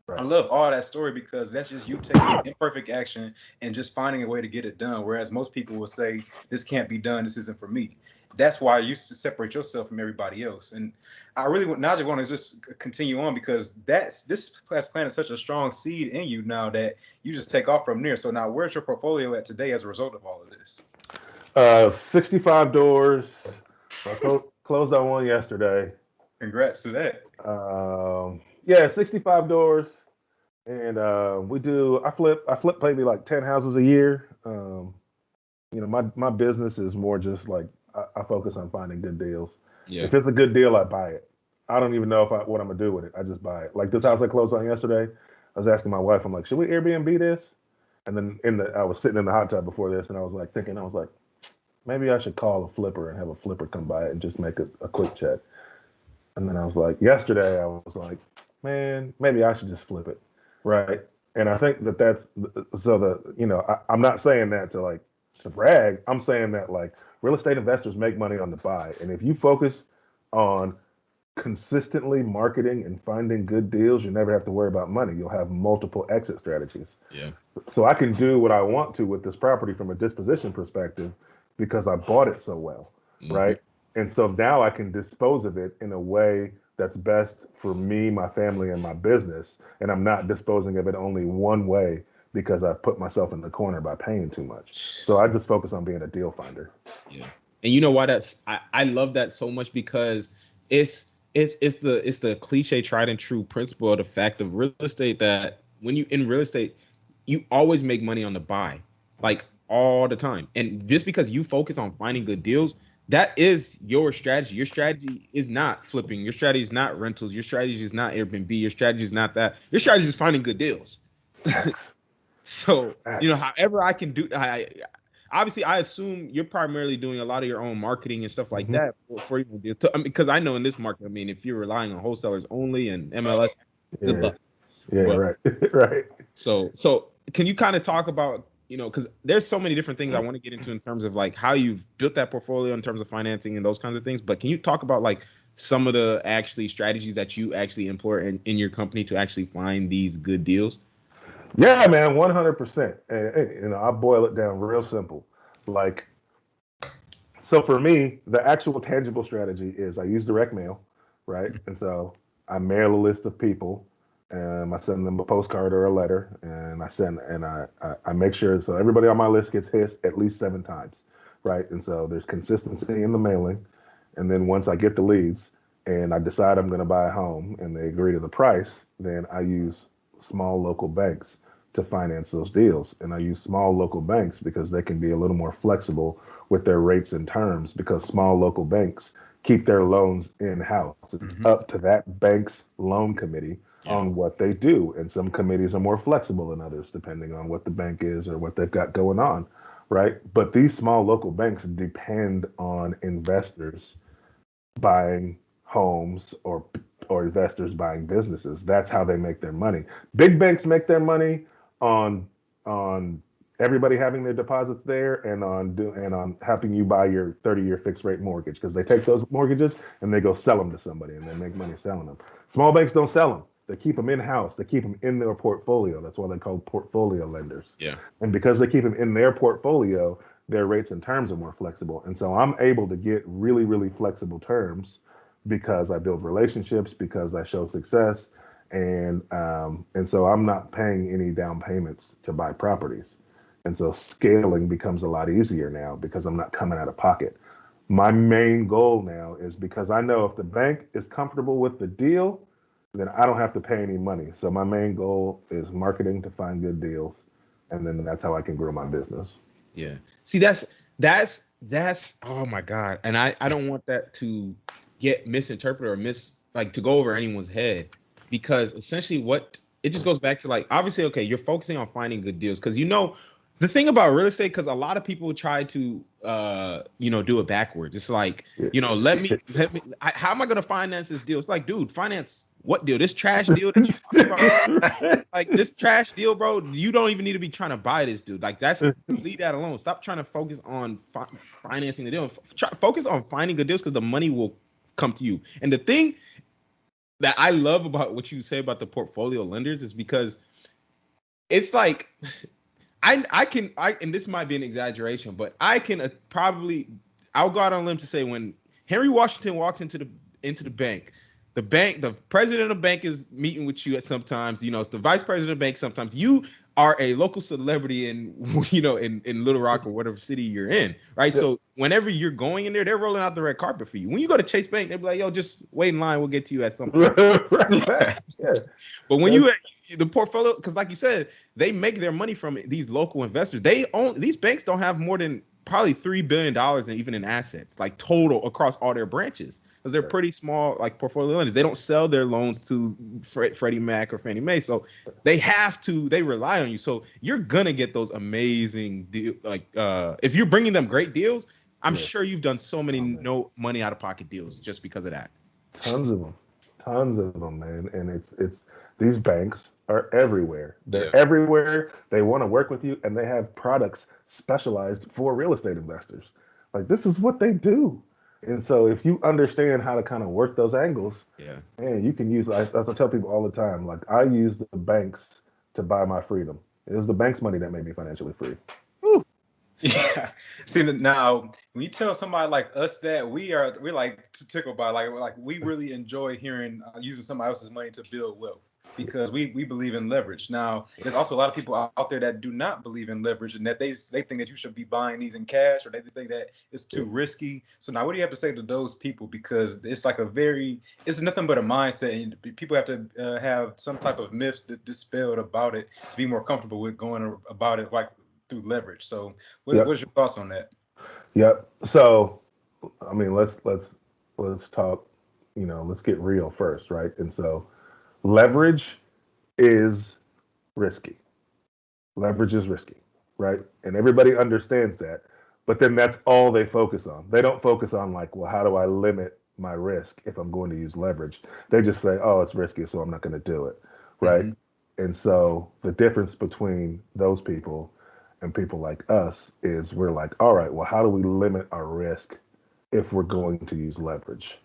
I love all that story, because that's just you taking imperfect action and just finding a way to get it done. Whereas most people will say, this can't be done, this isn't for me. That's why you used to separate yourself from everybody else. And I really want to just continue on, because this has planted such a strong seed in you now that you just take off from there. So now, where's your portfolio at today as a result of all of this? 65 doors. I closed on one yesterday. Congrats to that. 65 doors, and I flip maybe like 10 houses a year. My business is more just like I focus on finding good deals. Yeah. If it's a good deal, I buy it. I don't even know what I'm gonna do with it. I just buy it. Like this house I closed on yesterday, I was asking my wife, I'm like, should we Airbnb this? And then I was sitting in the hot tub before this, and I was like thinking, maybe I should call a flipper and have a flipper come by it and just make a quick check. And then I was like, yesterday I was like, man, maybe I should just flip it, right? And I think I'm not saying that to brag. I'm saying that like real estate investors make money on the buy, and if you focus on consistently marketing and finding good deals, you never have to worry about money. You'll have multiple exit strategies. Yeah. So I can do what I want to with this property from a disposition perspective, because I bought it so well, right? And so now I can dispose of it in a way that's best for me, my family, and my business. And I'm not disposing of it only one way because I put myself in the corner by paying too much. So I just focus on being a deal finder. Yeah. And you know why I love that so much, because it's the cliche tried and true principle of the fact of real estate, that when you in real estate, you always make money on the buy. Like all the time. And just because you focus on finding good deals, that is your strategy. Your strategy is not flipping. Your strategy is not rentals. Your strategy is not Airbnb. Your strategy is not that. Your strategy is finding good deals. Facts. So, Facts. however I can do, obviously I assume you're primarily doing a lot of your own marketing and stuff like Mhm. that for your deals. Because I know in this market, I mean, if you're relying on wholesalers only and MLS, good Yeah. luck. Yeah. But Right. Right. so can you kind of talk about, because there's so many different things I want to get into in terms of like how you've built that portfolio in terms of financing and those kinds of things. But can you talk about like some of the actually strategies that you actually employ in your company to actually find these good deals? Yeah, man, 100%. And I boil it down real simple. Like, so for me, the actual tangible strategy is I use direct mail, right? And so I mail a list of people, and I send them a postcard or a letter, and I make sure so everybody on my list gets hit at least 7 times, right? And so there's consistency in the mailing, and then once I get the leads and I decide I'm going to buy a home and they agree to the price, then I use small local banks to finance those deals. And I use small local banks because they can be a little more flexible with their rates and terms because small local banks keep their loans in house. It's Mhm. up to that bank's loan committee Yeah. on what they do. And some committees are more flexible than others, depending on what the bank is or what they've got going on, right? But these small local banks depend on investors buying homes or investors buying businesses. That's how they make their money. Big banks make their money on on everybody having their deposits there and on helping you buy your 30-year fixed rate mortgage because they take those mortgages and they go sell them to somebody and they make money selling them. Small banks don't sell them. They keep them in house. They keep them in their portfolio. That's why they call portfolio lenders. Yeah. And because they keep them in their portfolio, their rates and terms are more flexible. And so I'm able to get really, really flexible terms because I build relationships, because I show success, and so I'm not paying any down payments to buy properties. And so scaling becomes a lot easier now because I'm not coming out of pocket. My main goal now is because I know if the bank is comfortable with the deal, then I don't have to pay any money. So my main goal is marketing to find good deals, and then that's how I can grow my business. Yeah. See, that's oh my God. And I don't want that to get misinterpreted or like to go over anyone's head, because essentially what it just goes back to, like, obviously, okay, you're focusing on finding good deals because the thing about real estate, because a lot of people try to do it backwards. It's like, how am I gonna finance this deal? It's like, dude, finance what deal? This trash deal that you talking about? Like this trash deal, bro. You don't even need to be trying to buy this, dude. Like leave that alone. Stop trying to focus on financing the deal. Focus on finding good deals because the money will come to you. And the thing that I love about what you say about the portfolio lenders is because it's like I and this might be an exaggeration, but I can probably I'll go out on a limb to say when Henry Washington walks into the bank, the president of the bank is meeting with you at sometimes, it's the vice president of the bank sometimes. You are a local celebrity in Little Rock or whatever city you're in, right? Yeah. So whenever you're going in there, they're rolling out the red carpet for you. When you go to Chase Bank, they'll be like, yo, just wait in line, we'll get to you at some point. Right. Yeah. But when That's, the portfolio, because like you said, they make their money from these local investors. These banks don't have more than probably $3 billion even in assets, like total across all their branches, because they're pretty small, like portfolio lenders. They don't sell their loans to Freddie Mac or Fannie Mae, so they rely on you. So you're gonna get those amazing deal, like if you're bringing them great deals. I'm yeah. sure you've done so many Oh, man. no money out of pocket deals just because of that. Tons of them, man. And it's these banks are everywhere. Yeah. They're everywhere. They want to work with you, and they have products specialized for real estate investors. Like this is what they do. And so if you understand how to kind of work those angles, Yeah. man, you can use. I tell people all the time, like I use the banks to buy my freedom. It was the bank's money that made me financially free. Yeah. See now, when you tell somebody like us that we're like tickled by like we really enjoy hearing using somebody else's money to build wealth because we believe in leverage. Now, there's also a lot of people out there that do not believe in leverage and that they think that you should be buying these in cash or they think that it's too risky. So now, what do you have to say to those people? Because it's like it's nothing but a mindset, and people have to have some type of myths dispelled about it to be more comfortable with going about it like through leverage. So, Yep. what's your thoughts on that? Yep. So, I mean, let's talk. Let's get real first, right? And so, leverage is risky. Leverage is risky, right? And everybody understands that. But then that's all they focus on. They don't focus on like, well, how do I limit my risk if I'm going to use leverage? They just say, oh, it's risky, so I'm not going to do it, right? Mm-hmm. And so the difference between those people and people like us is we're like, all right, well, how do we limit our risk if we're going to use leverage?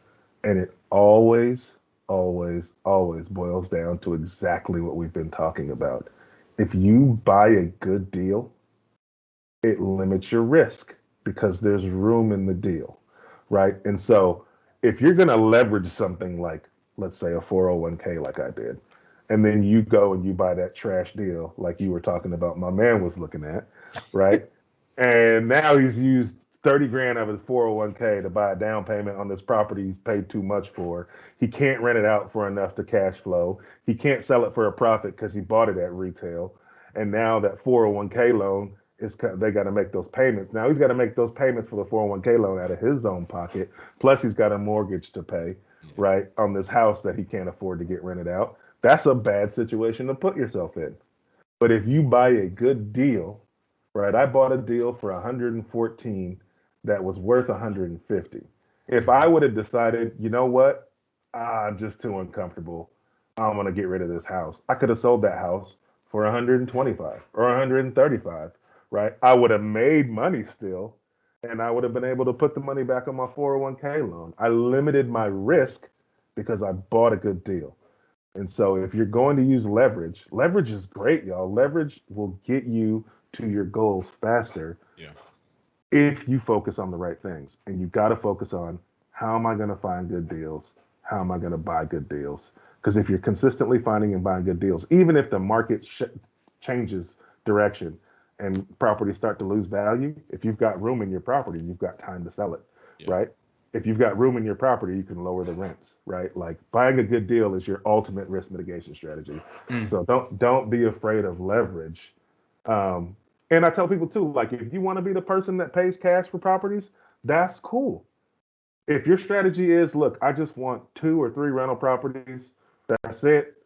And it always, always, always boils down to exactly what we've been talking about. If you buy a good deal, it limits your risk because there's room in the deal, right? And so if you're going to leverage something like, let's say, a 401k, like I did, and then you go and you buy that trash deal, like you were talking about, my man was looking at, right? And now he's used 30 grand of his 401k to buy a down payment on this property he's paid too much for. He can't rent it out for enough to cash flow. He can't sell it for a profit because he bought it at retail. And now that 401k loan they got to make those payments. Now he's got to make those payments for the 401k loan out of his own pocket. Plus he's got a mortgage to pay, right, on this house that he can't afford to get rented out. That's a bad situation to put yourself in. But if you buy a good deal, right? I bought a deal for 114 that was worth 150. If I would have decided, you know what, I'm just too uncomfortable, I'm gonna get rid of this house, I could have sold that house for 125 or 135, right? I would have made money still, and I would have been able to put the money back on my 401k loan. I limited my risk because I bought a good deal. And so if you're going to use leverage, leverage is great, y'all. Leverage will get you to your goals faster. Yeah. If you focus on the right things. And you've got to focus on, how am I going to find good deals? How am I going to buy good deals? Because if you're consistently finding and buying good deals, even if the market changes direction and properties start to lose value, if you've got room in your property, you've got time to sell it, right? If you've got room in your property, you can lower the rents, right? Like buying a good deal is your ultimate risk mitigation strategy. So don't be afraid of leverage. And I tell people too, like if you want to be the person that pays cash for properties, that's cool. If your strategy is, look, I just want 2 or 3 rental properties, that's it,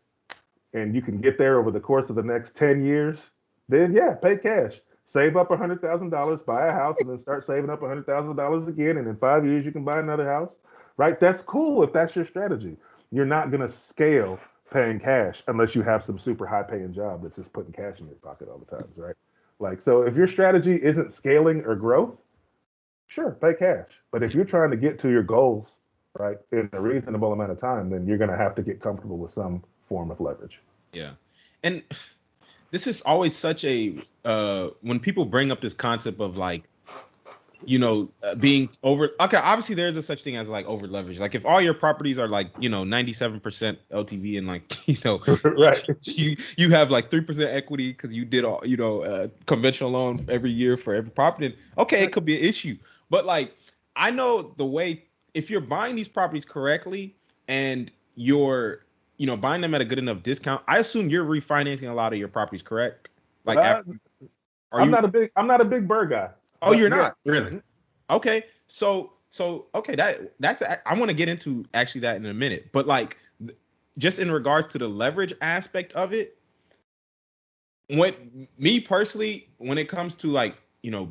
and you can get there over the course of the next 10 years, then yeah, pay cash. Save up $100,000, buy a house, and then start saving up $100,000 again. And in 5 years, you can buy another house, right? That's cool if that's your strategy. You're not going to scale paying cash unless you have some super high paying job that's just putting cash in your pocket all the time, right? Like, so if your strategy isn't scaling or growth, sure, pay cash. But if you're trying to get to your goals, right, in a reasonable amount of time, then you're going to have to get comfortable with some form of leverage. Yeah. And this is always such a when people bring up this concept of like, being over, okay, obviously there's a such thing as like over leverage. Like if all your properties are like 97% LTV and like Right. you have like 3% equity because you did all conventional loan every year for every property, okay, it could be an issue. But like I know the way, if you're buying these properties correctly and you're buying them at a good enough discount, I assume you're refinancing a lot of your properties, correct? Like I'm not a big bird guy. Oh, you're not really? Okay, so okay, that's I want to get into actually that in a minute, but like just in regards to the leverage aspect of it, what me personally, when it comes to like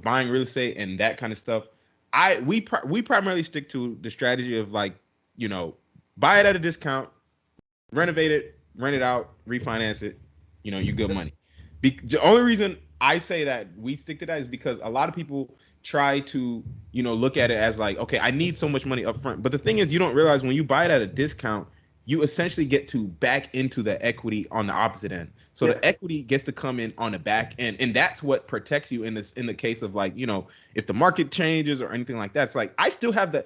buying real estate and that kind of stuff, we primarily stick to the strategy of like buy it at a discount, renovate it, rent it out, refinance it, you good money. The only reason I say that we stick to that is because a lot of people try to, look at it as like, okay, I need so much money up front. But the thing is, you don't realize when you buy it at a discount, you essentially get to back into the equity on the opposite end. So the equity gets to come in on the back end, and that's what protects you in the case of like, if the market changes or anything like that. It's like I still have the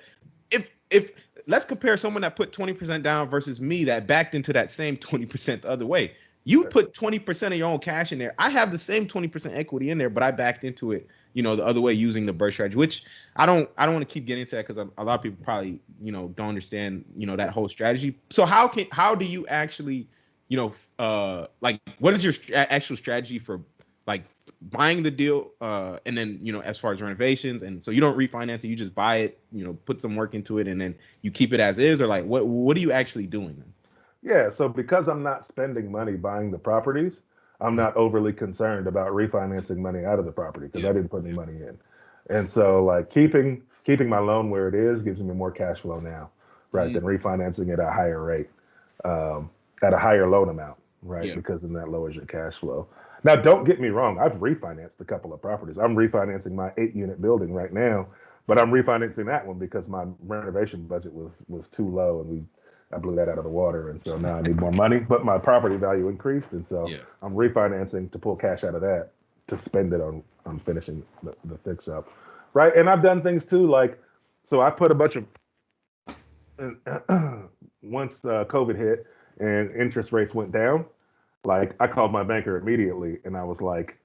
if let's compare someone that put 20% down versus me that backed into that same 20% the other way. You put 20% of your own cash in there. I have the same 20% equity in there, but I backed into it, the other way using the burst strategy, which I don't want to keep getting into that because a lot of people probably, don't understand, that whole strategy. So how do you actually, like, what is your actual strategy for like buying the deal, and then as far as renovations, and so you don't refinance it, you just buy it, put some work into it, and then you keep it as is, or like what are you actually doing then? Yeah, so because I'm not spending money buying the properties, I'm not overly concerned about refinancing money out of the property because I didn't put any money in. And so like keeping my loan where it is gives me more cash flow now, right, than refinancing it at a higher rate, at a higher loan amount, right? Yeah. Because then that lowers your cash flow. Now, don't get me wrong, I've refinanced a couple of properties. I'm refinancing my 8-unit building right now, but I'm refinancing that one because my renovation budget was too low and I blew that out of the water, and so now I need more money. But my property value increased, and so I'm refinancing to pull cash out of that to spend it on finishing the fix up, right? And I've done things too, like so I put a bunch of once COVID hit and interest rates went down, like I called my banker immediately, and I was like,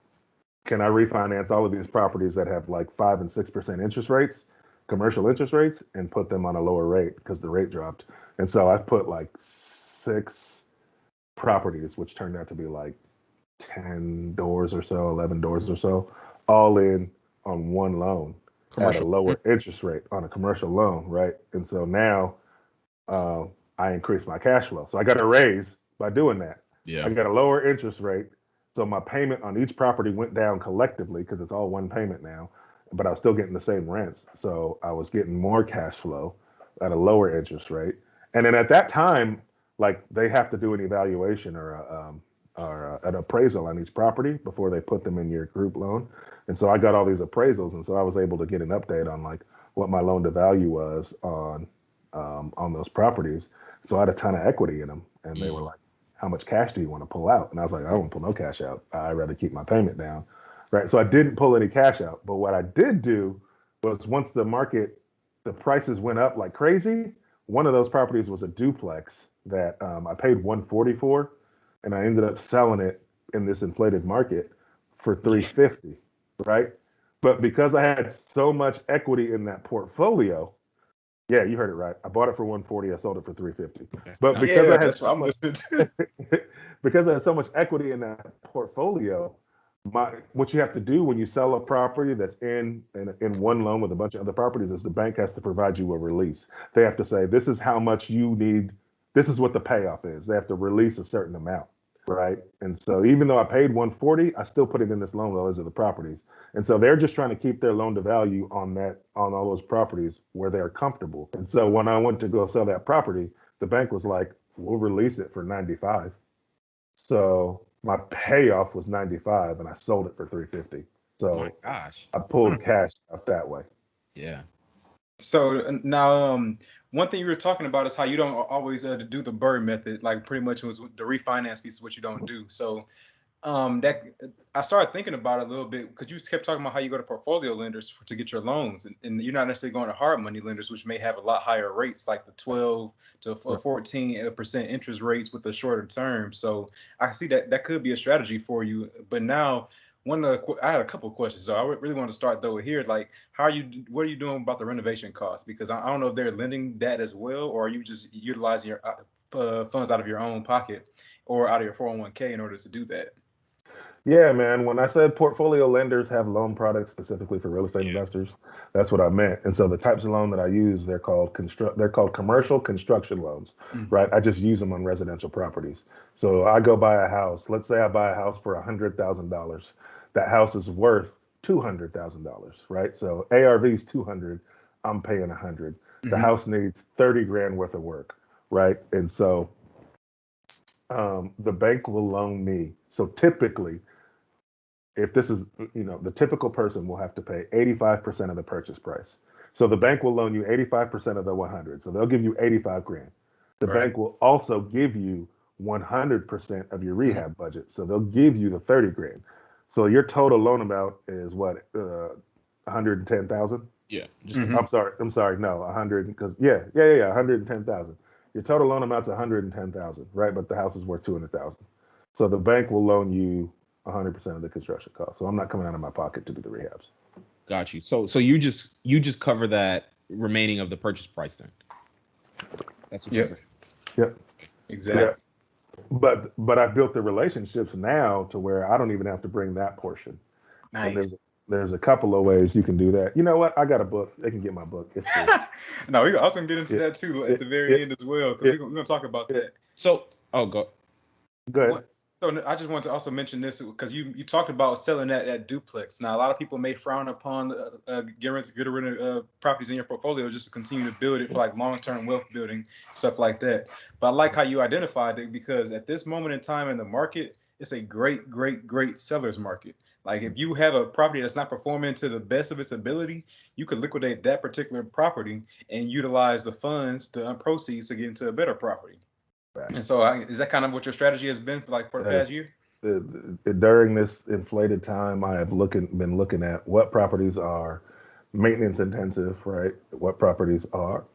"Can I refinance all of these properties that have like 5 and 6% interest rates, commercial interest rates, and put them on a lower rate because the rate dropped?" And so I put like 6 properties, which turned out to be like 10 doors or so, 11 doors or so, all in on one loan at a lower interest rate on a commercial loan, right? And so now I increased my cash flow. So I got a raise by doing that. Yeah. I got a lower interest rate. So my payment on each property went down collectively because it's all one payment now, but I was still getting the same rents. So I was getting more cash flow at a lower interest rate. And then at that time, like they have to do an evaluation or an appraisal on each property before they put them in your group loan. And so I got all these appraisals, and so I was able to get an update on like what my loan to value was on those properties. So I had a ton of equity in them, and they were like, "How much cash do you want to pull out?" And I was like, "I don't want to pull no cash out. I'd rather keep my payment down." Right. So I didn't pull any cash out. But what I did do was once the prices went up like crazy, one of those properties was a duplex that I paid 140 for, and I ended up selling it in this inflated market for 350. Right. But because I had so much equity in that portfolio, yeah, you heard it right. I bought it for 140. I sold it for 350. But because I had that's what I'm listening to. because I had so much equity in that portfolio, what you have to do when you sell a property that's in one loan with a bunch of other properties is the bank has to provide you a release. They have to say this is how much you need. This is what the payoff is. They have to release a certain amount, right? And so even though I paid 140, I still put it in this loan with those other properties. And so they're just trying to keep their loan to value on all those properties where they're comfortable. And so when I went to go sell that property, the bank was like, "We'll release it for 95." So my payoff was 95 and I sold it for 350. So My gosh. I pulled cash out that way. Yeah. So now, one thing you were talking about is how you don't always do the BRRRR method. Like pretty much was the refinance piece is what you don't do. So that I started thinking about it a little bit because you kept talking about how you go to portfolio lenders to get your loans, and you're not necessarily going to hard money lenders, which may have a lot higher rates, like the 12 to 14% interest rates with the shorter term. So I see that could be a strategy for you. But now, I had a couple of questions, so I really want to start though here. Like, what are you doing about the renovation costs? Because I don't know if they're lending that as well, or are you just utilizing your funds out of your own pocket or out of your 401k in order to do that? Yeah, man. When I said portfolio lenders have loan products specifically for real estate investors, that's what I meant. And so the types of loan that I use, they're called commercial construction loans, right? I just use them on residential properties. So I go buy a house. Let's say I buy a house for $100,000. That house is worth $200,000, right? So ARV is 200. I'm paying 100. The house needs 30 grand worth of work, right? And so the bank will loan me. So typically, if this is, the typical person will have to pay 85% of the purchase price. So the bank will loan you 85% of the 100. So they'll give you 85 grand. The bank will also give you 100% of your rehab budget. So they'll give you the 30 grand. So your total loan amount is what, 110,000? Yeah. I'm sorry. No, 100 because 110,000. Your total loan amount's 110,000, right? But the house is worth 200,000. So the bank will loan you 100% of the construction cost. So I'm not coming out of my pocket to do the rehabs. Got you. So you just cover that remaining of the purchase price then. That's what you. Yep. Exactly. Yep. But I've built the relationships now to where I don't even have to bring that portion. And Nice. there's a couple of ways you can do that. You know what? I got a book. They can get my book. It's free. No, we also gonna get into It, that too at it, the very it, end as well, because it, we're gonna talk about it, that. So, oh, go. Go ahead. What? So I just want to also mention this because you talked about selling that duplex. Now a lot of people may frown upon getting rid of properties in your portfolio just to continue to build it for like long-term wealth building stuff like that. But I like how you identified it because at this moment in time in the market, it's a great seller's market. Like if you have a property that's not performing to the best of its ability, you could liquidate that particular property and utilize the funds, the proceeds to get into a better property. And Facts. so, is that kind of what your strategy has been like for the Uh, past year? During this inflated time, I have been looking at what properties are maintenance intensive, right? What properties are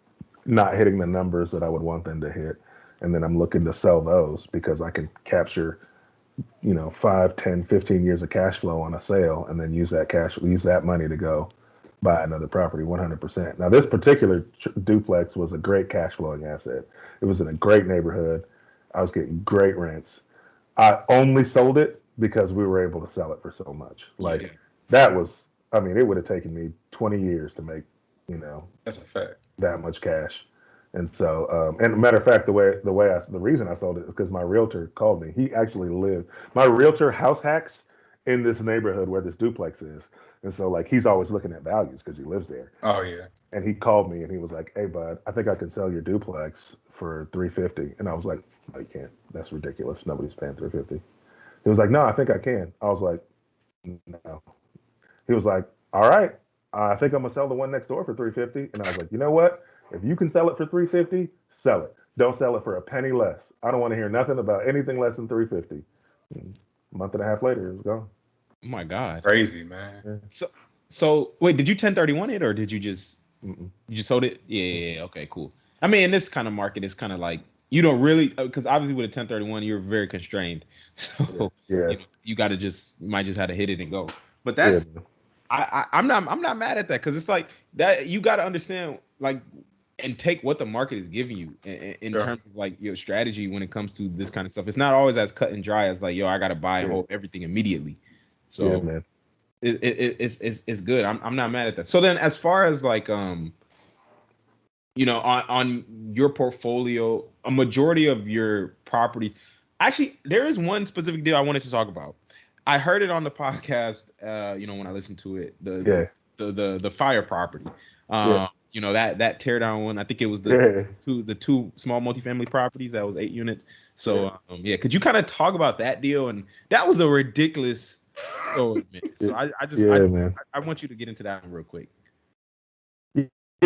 not hitting the numbers that I would want them to hit. And then I'm looking to sell those because I can capture, 5, 10, 15 years of cash flow on a sale and then use that money to go buy another property 100%. Now, this particular duplex was a great cash flowing asset. It was in a great neighborhood. I was getting great rents. I only sold it because we were able to sell it for so much. Yeah. Like that was, I mean, it would have taken me 20 years to make, you know, That's a fact. that much cash. And so, and matter of fact, the reason I sold it is because my realtor called me. He actually lived. My realtor house hacks in this neighborhood where this duplex is, and so like he's always looking at values because he lives there. Oh yeah. And he called me and he was like, "Hey, bud, I think I can sell your duplex for 350." And I was like, "No, you can't. That's ridiculous. Nobody's paying 350." He was like, "No, I think I can." I was like, "No." He was like, "All right, I think I'm gonna sell the one next door for 350." And I was like, "You know what? If you can sell it for 350, sell it. Don't sell it for a penny less. I don't want to hear nothing about anything less than 350." A month and a half later, it was gone. Oh my God. Crazy, man. Yeah. So wait, did you 1031 it or did you just Mm-mm. sold it? Yeah. Okay, cool. I mean, in this kind of market, it's kind of like you don't really because obviously with a 1031, you're very constrained. Yeah. So Yes. you got to you might just have to hit it and go. But Yeah. that's I'm not mad at that because it's like that you got to understand like and take what the market is giving you in Sure. terms of like your strategy when it comes to this kind of stuff. It's not always as cut and dry as like I got to buy and Yeah. hold everything immediately. Yeah, So man. it's good. I'm not mad at that. So then as far as like on your portfolio, a majority of your properties. Actually, there is one specific deal I wanted to talk about. I heard it on the podcast. When I listened to it, Yeah. the fire property. Yeah. That tear down one. I think it was Yeah. the two small multifamily properties that was 8 units. So Yeah. could you kind of talk about that deal? And that was a ridiculous story, man. So Yeah, man. I want you to get into that one real quick.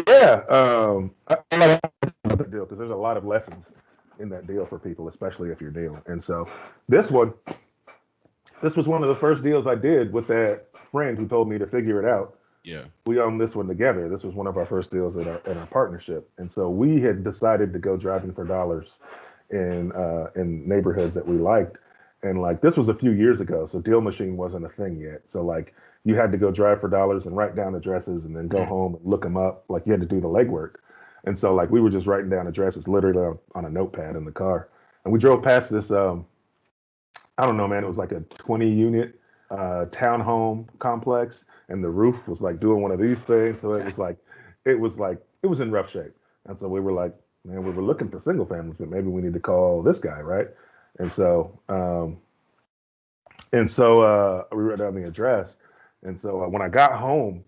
Yeah, I like the deal because there's a lot of lessons in that deal for people, especially if you're new. And so this one, this was one of the first deals I did with that friend who told me to figure it out. Yeah. We owned this one together. This was one of our first deals in our partnership, and so we had decided to go driving for dollars in neighborhoods that we liked. And like this was a few years ago, so Deal Machine wasn't a thing yet. So like you had to go drive for dollars and write down addresses and then go home and look them up. Like you had to do the legwork. And so like we were just writing down addresses literally on a notepad in the car. And we drove past this I don't know, man. It was like a 20 unit townhome complex, and the roof was like doing one of these things. So it was in rough shape. And so we were like, man, we were looking for single families, but maybe we need to call this guy, right? And so we wrote down the address. And so when I got home,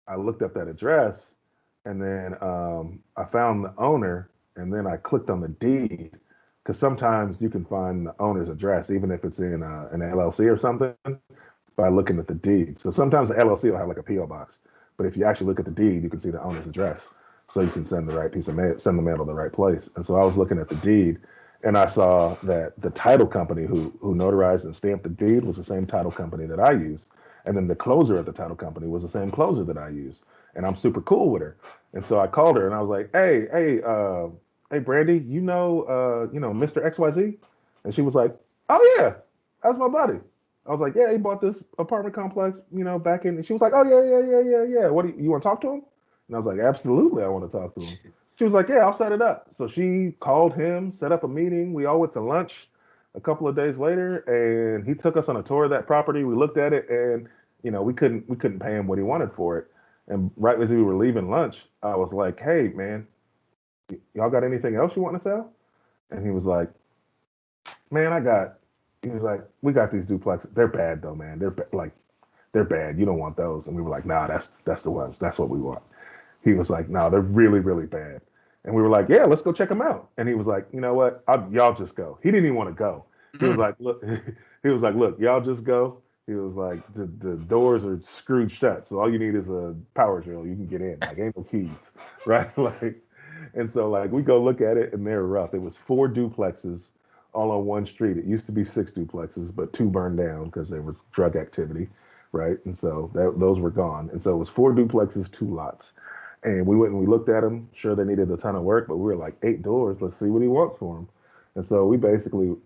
I looked up that address, and then I found the owner, and then I clicked on the deed because sometimes you can find the owner's address even if it's in an LLC or something by looking at the deed. So sometimes the LLC will have like a PO box, but if you actually look at the deed, you can see the owner's address, so you can send the right piece of mail, send the mail to the right place. And so I was looking at the deed, and I saw that the title company who notarized and stamped the deed was the same title company that I use, and then the closer at the title company was the same closer that I use, and I'm super cool with her. And so I called her and I was like, hey, Brandy, Mr. XYZ? And she was like, oh yeah, that's my buddy. I was like, yeah, he bought this apartment complex, back in. And she was like, oh yeah. What do you want to talk to him? And I was like, absolutely, I want to talk to him. She was like, yeah, I'll set it up. So she called him, set up a meeting. We all went to lunch a couple of days later, and he took us on a tour of that property. We looked at it, and we couldn't pay him what he wanted for it. And right as we were leaving lunch, I was like, "Hey, man, y'all got anything else you want to sell?" And he was like, "Man, I got." He was like, "We got these duplexes. They're bad though, man. They're bad. You don't want those." And we were like, "Nah, that's the ones. That's what we want." He was like, "No, they're really, really bad." And we were like, "Yeah, let's go check them out." And he was like, "You know what? Y'all just go." He didn't even want to go. He was like, "Look," he was like, "Look, y'all just go." He was like, the doors are screwed shut, so all you need is a power drill. You can get in. Like, ain't no keys, right?" Like, and so like we go look at it, and they're rough. It was 4 duplexes all on one street. It used to be 6 duplexes, but 2 burned down because there was drug activity, right? And so those were gone. And so it was 4 duplexes, 2 lots. And we went and we looked at them. Sure, they needed a ton of work, but we were like 8 doors. Let's see what he wants for them. And so we basically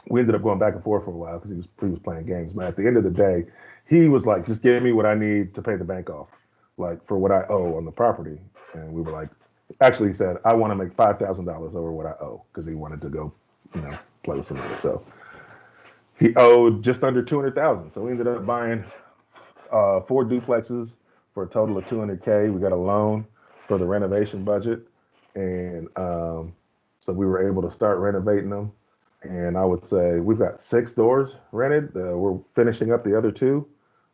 we ended up going back and forth for a while because he was playing games. But at the end of the day, he was like, "Just give me what I need to pay the bank off, like for what I owe on the property." And we were like, actually, he said, "I want to make $5,000 over what I owe," because he wanted to go, play with somebody. So he owed just under 200,000. So we ended up buying 4 duplexes for a total of 200K. We got a loan for the renovation budget, and so we were able to start renovating them. And I would say we've got 6 doors rented. We're finishing up the other 2,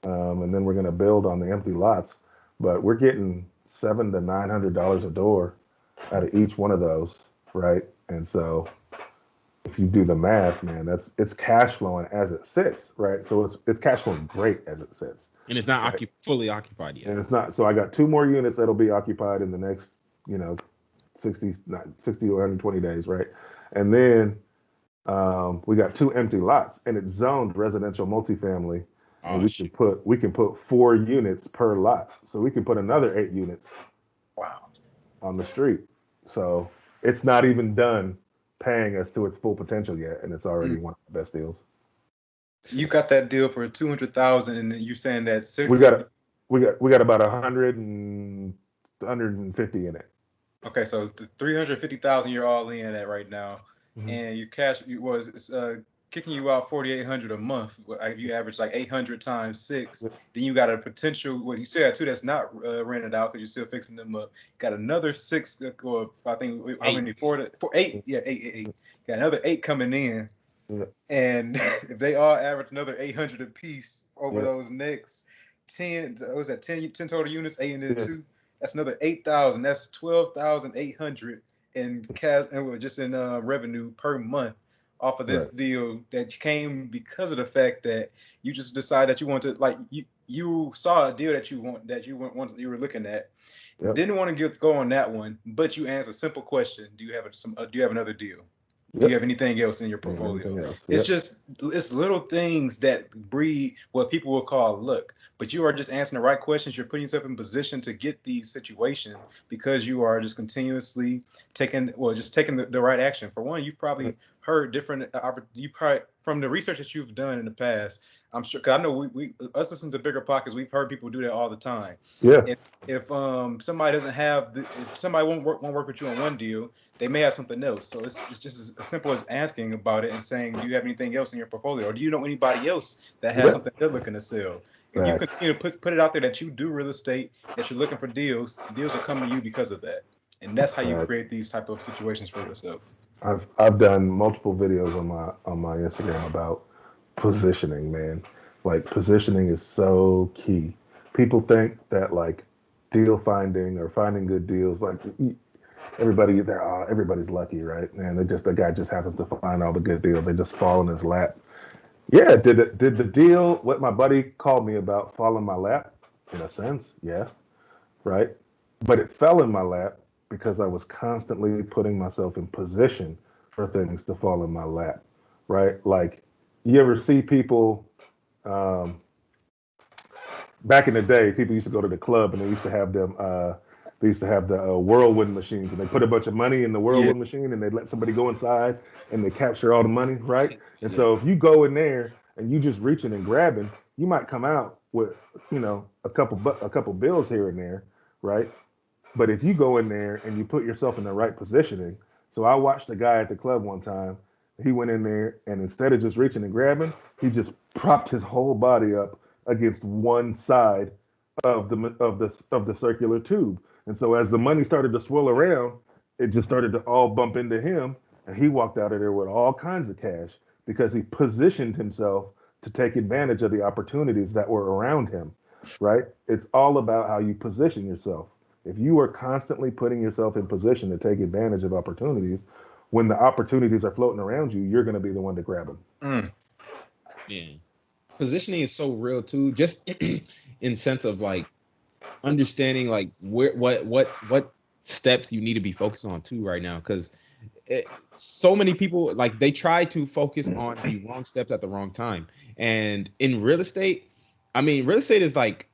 and then we're going to build on the empty lots. But we're getting $700 to $900 a door out of each one of those, right? And so if you do the math, man, it's cash flowing as it sits, right? So it's cash flowing great as it sits, And it's not right? fully occupied yet. And it's not. So I got 2 more units that'll be occupied in the next, 60, not 60 or 120 days, right? And then we got 2 empty lots, and it's zoned residential multifamily, and Oh shit. we can put 4 units per lot, so we can put another 8 units Wow. on the street. So it's not even done paying us to its full potential yet, and it's already Mm. one of the best deals. You got that deal for 200,000, and then you're saying that We 6 of got we got about 150 in it. okay, so the 350,000 you're all in at right now, Mhm. and your cash was kicking you out 4,800 a month. You average like 800 times 6. Yeah, Then you got a potential. Well, you still have 2 that's not rented out because you're still fixing them up. Got another 6, or I think how Eight. many? 4, 8. Yeah, eight. Got another 8 coming in, yeah, and if they all average another 800 apiece over yeah, those next 10, was that 10 total units, 8 and then yeah. 2, that's another 8,000. That's 12,800 in cash, and just in revenue per month off of this Right. deal that came because of the fact that you just decided that you wanted to, like, you saw a deal that you were looking at, Yep. didn't want to go on that one, but you answered a simple question: do you have another deal? Do you Yep. have anything else in your And portfolio? everything else. It's Yep. just it's little things that breed what people will call luck. But you are just answering the right questions. You're putting yourself in position to get these situations because you are just continuously taking the right action. For one, you've Right. probably heard different. You probably from the research that you've done in the past. I'm sure because I know we us listening to bigger pockets. We've heard people do that all the time. Yeah. If somebody doesn't have if somebody won't work with you on one deal, they may have something else. So it's just as simple as asking about it and saying, do you have anything else in your portfolio, or do you know anybody else that has Yep. something they're looking to sell? If you Facts. continue to put it out there that you do real estate, that you're looking for deals will come to you because of that, and that's how you Facts. create these type of situations for yourself. I've done multiple videos on my Instagram about positioning, man. Like positioning is so key. People think that like deal finding or finding good deals, like everybody's lucky, right? And the guy just happens to find all the good deals. They just fall in his lap. Yeah, did the deal what my buddy called me about fall in my lap? In a sense, yeah, right? But it fell in my lap because I was constantly putting myself in position for things to fall in my lap, right? Like, you ever see people um, back in the day? People used to go to the club and they used to have them. They used to have the whirlwind machines, and they put a bunch of money in the Yeah, whirlwind machine, and they let somebody go inside, and they capture all the money, right? And Yeah. so if you go in there and you just reaching and grabbing, you might come out with a couple bills here and there, right? But if you go in there and you put yourself in the right positioning, so I watched a guy at the club one time. He went in there and instead of just reaching and grabbing, he just propped his whole body up against one side of the circular tube. And so as the money started to swirl around, it just started to all bump into him, and he walked out of there with all kinds of cash because he positioned himself to take advantage of the opportunities that were around him. Right? It's all about how you position yourself. If you are constantly putting yourself in position to take advantage of opportunities, when the opportunities are floating around you, you're going to be the one to grab them. Mm. Yeah. Positioning is so real too, just in sense of like understanding like where what steps you need to be focused on too right now, because so many people like they try to focus on the wrong steps at the wrong time. And in real estate, I mean, real estate is like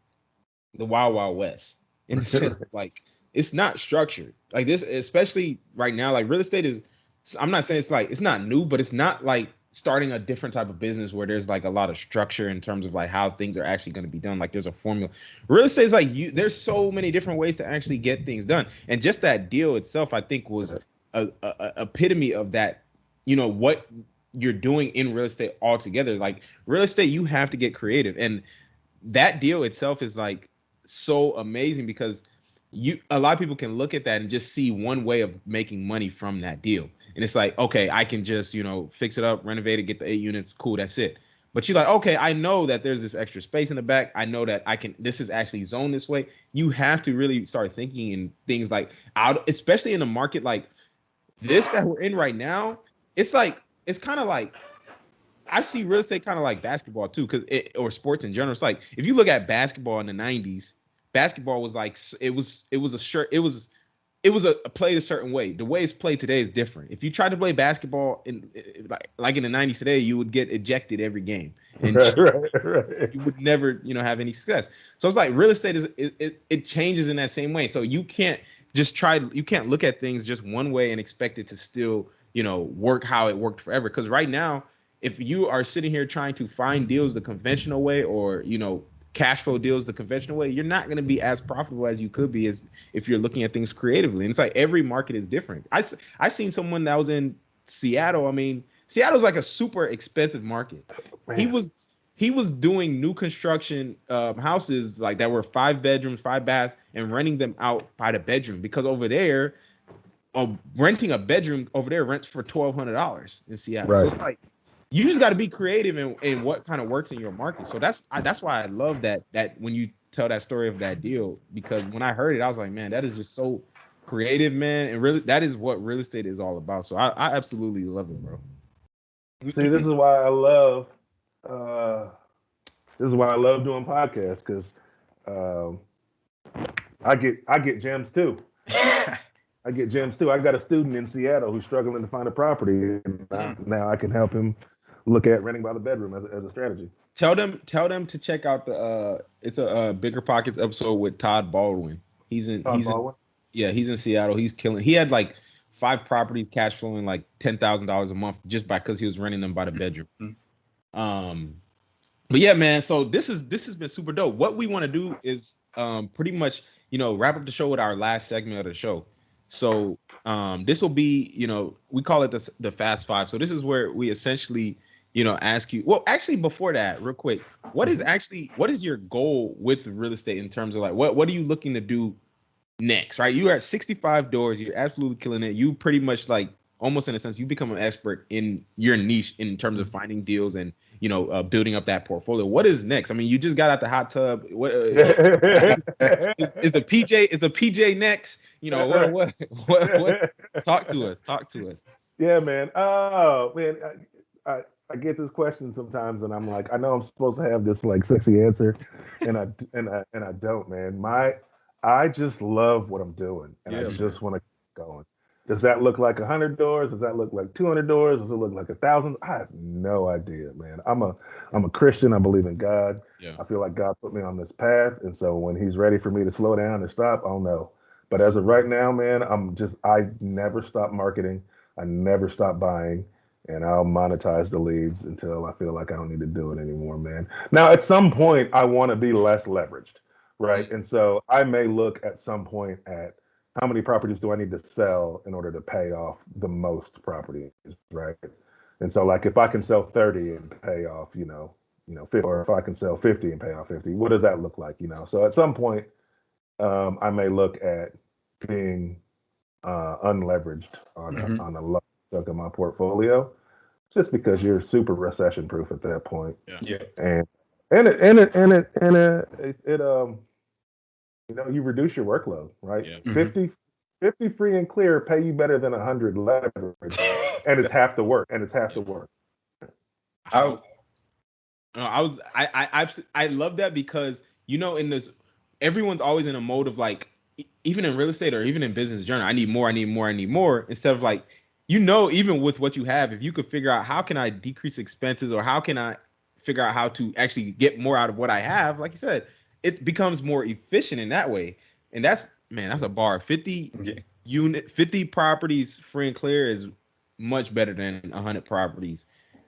the wild wild west in the sense of like it's not structured like this, especially right now. Like real estate is, I'm not saying it's like it's not new, but it's not like starting a different type of business where there's like a lot of structure in terms of like how things are actually going to be done. Like there's a formula. Real estate is like there's so many different ways to actually get things done. And just that deal itself, I think, was a epitome of that. You know what you're doing in real estate altogether. Like real estate, you have to get creative, and that deal itself is like so amazing because a lot of people can look at that and just see one way of making money from that deal. And it's like, okay, I can just, fix it up, renovate it, get the 8 units, cool, that's it. But you're like, okay, I know that there's this extra space in the back. I know that this is actually zoned this way. You have to really start thinking in things like out, especially in a market like this that we're in right now. It's kind of like, I see real estate kind of like basketball too, or sports in general. It's like if you look at basketball in the '90s, basketball was like it was played a certain way. The way it's played today is different. If you tried to play basketball in like in the '90s today, you would get ejected every game, and right. you would never have any success. So it's like real estate it changes in that same way. So you can't look at things just one way and expect it to still work how it worked forever. Because right now, if you are sitting here trying to find deals the conventional way, or cash flow deals the conventional way, you're not going to be as profitable as you could be as if you're looking at things creatively. And it's like every market is different. I seen someone that was in Seattle. I mean, Seattle's like a super expensive market. Man. He was doing new construction houses like that were 5 bedrooms, 5 baths, and renting them out by the bedroom, because over there, renting a bedroom over there rents for $1,200 in Seattle. Right. So it's like you just got to be creative in what kind of works in your market. So that's why I love that when you tell that story of that deal, because when I heard it, I was like, man, that is just so creative, man. And really, that is what real estate is all about. So I absolutely love it, bro. See, this is why I love doing podcasts, because I get gems too. I get gems too. I got a student in Seattle who's struggling to find a property, and now I can help him look at renting by the bedroom as a strategy. Tell them to check out it's a Bigger Pockets episode with Todd Baldwin. He's in Seattle. He's killing. He had like 5 properties cash flowing like $10,000 a month just because he was renting them by the bedroom. But yeah, man. So this has been super dope. What we want to do is pretty much wrap up the show with our last segment of the show. So this will be we call it the Fast Five. So this is where we essentially ask you. Well, actually, before that, real quick, what is your goal with real estate in terms of like what are you looking to do next? Right, you are at 65 doors. You're absolutely killing it. You pretty much like almost in a sense you become an expert in your niche in terms of finding deals and building up that portfolio. What is next? I mean, you just got out the hot tub. What is the PJ next? What? Talk to us. Yeah, man. Oh, man. I get this question sometimes, and I'm like, I know I'm supposed to have this like sexy answer, and I don't, man. I just love what I'm doing, and I just want to keep going. Does that look like 100 doors? Does that look like 200 doors? Does it look like 1,000? I have no idea, man. I'm a Christian. I believe in God. Yeah. I feel like God put me on this path, and so when He's ready for me to slow down and stop, I'll know. But as of right now, man, I never stop marketing. I never stop buying, and I'll monetize the leads until I feel like I don't need to do it anymore, man. Now, at some point, I want to be less leveraged, right? And so I may look at some point at how many properties do I need to sell in order to pay off the most properties, right? And so like if I can sell 30 and pay off, 50, or if I can sell 50 and pay off 50, what does that look like? So at some point, I may look at being unleveraged on a large chunk of my portfolio, just because you're super recession proof at that point. Yeah. And you reduce your workload, right? Yeah. 50 free and clear pay you better than 100 leverage, and it's half the work. I love that because in this, everyone's always in a mode of like, even in real estate or even in business journal, I need more, instead of like, even with what you have, if you could figure out how can I decrease expenses, or how can I figure out how to actually get more out of what I have, like you said, it becomes more efficient in that way. And that's a bar. 50 properties free and clear is much better than 100 properties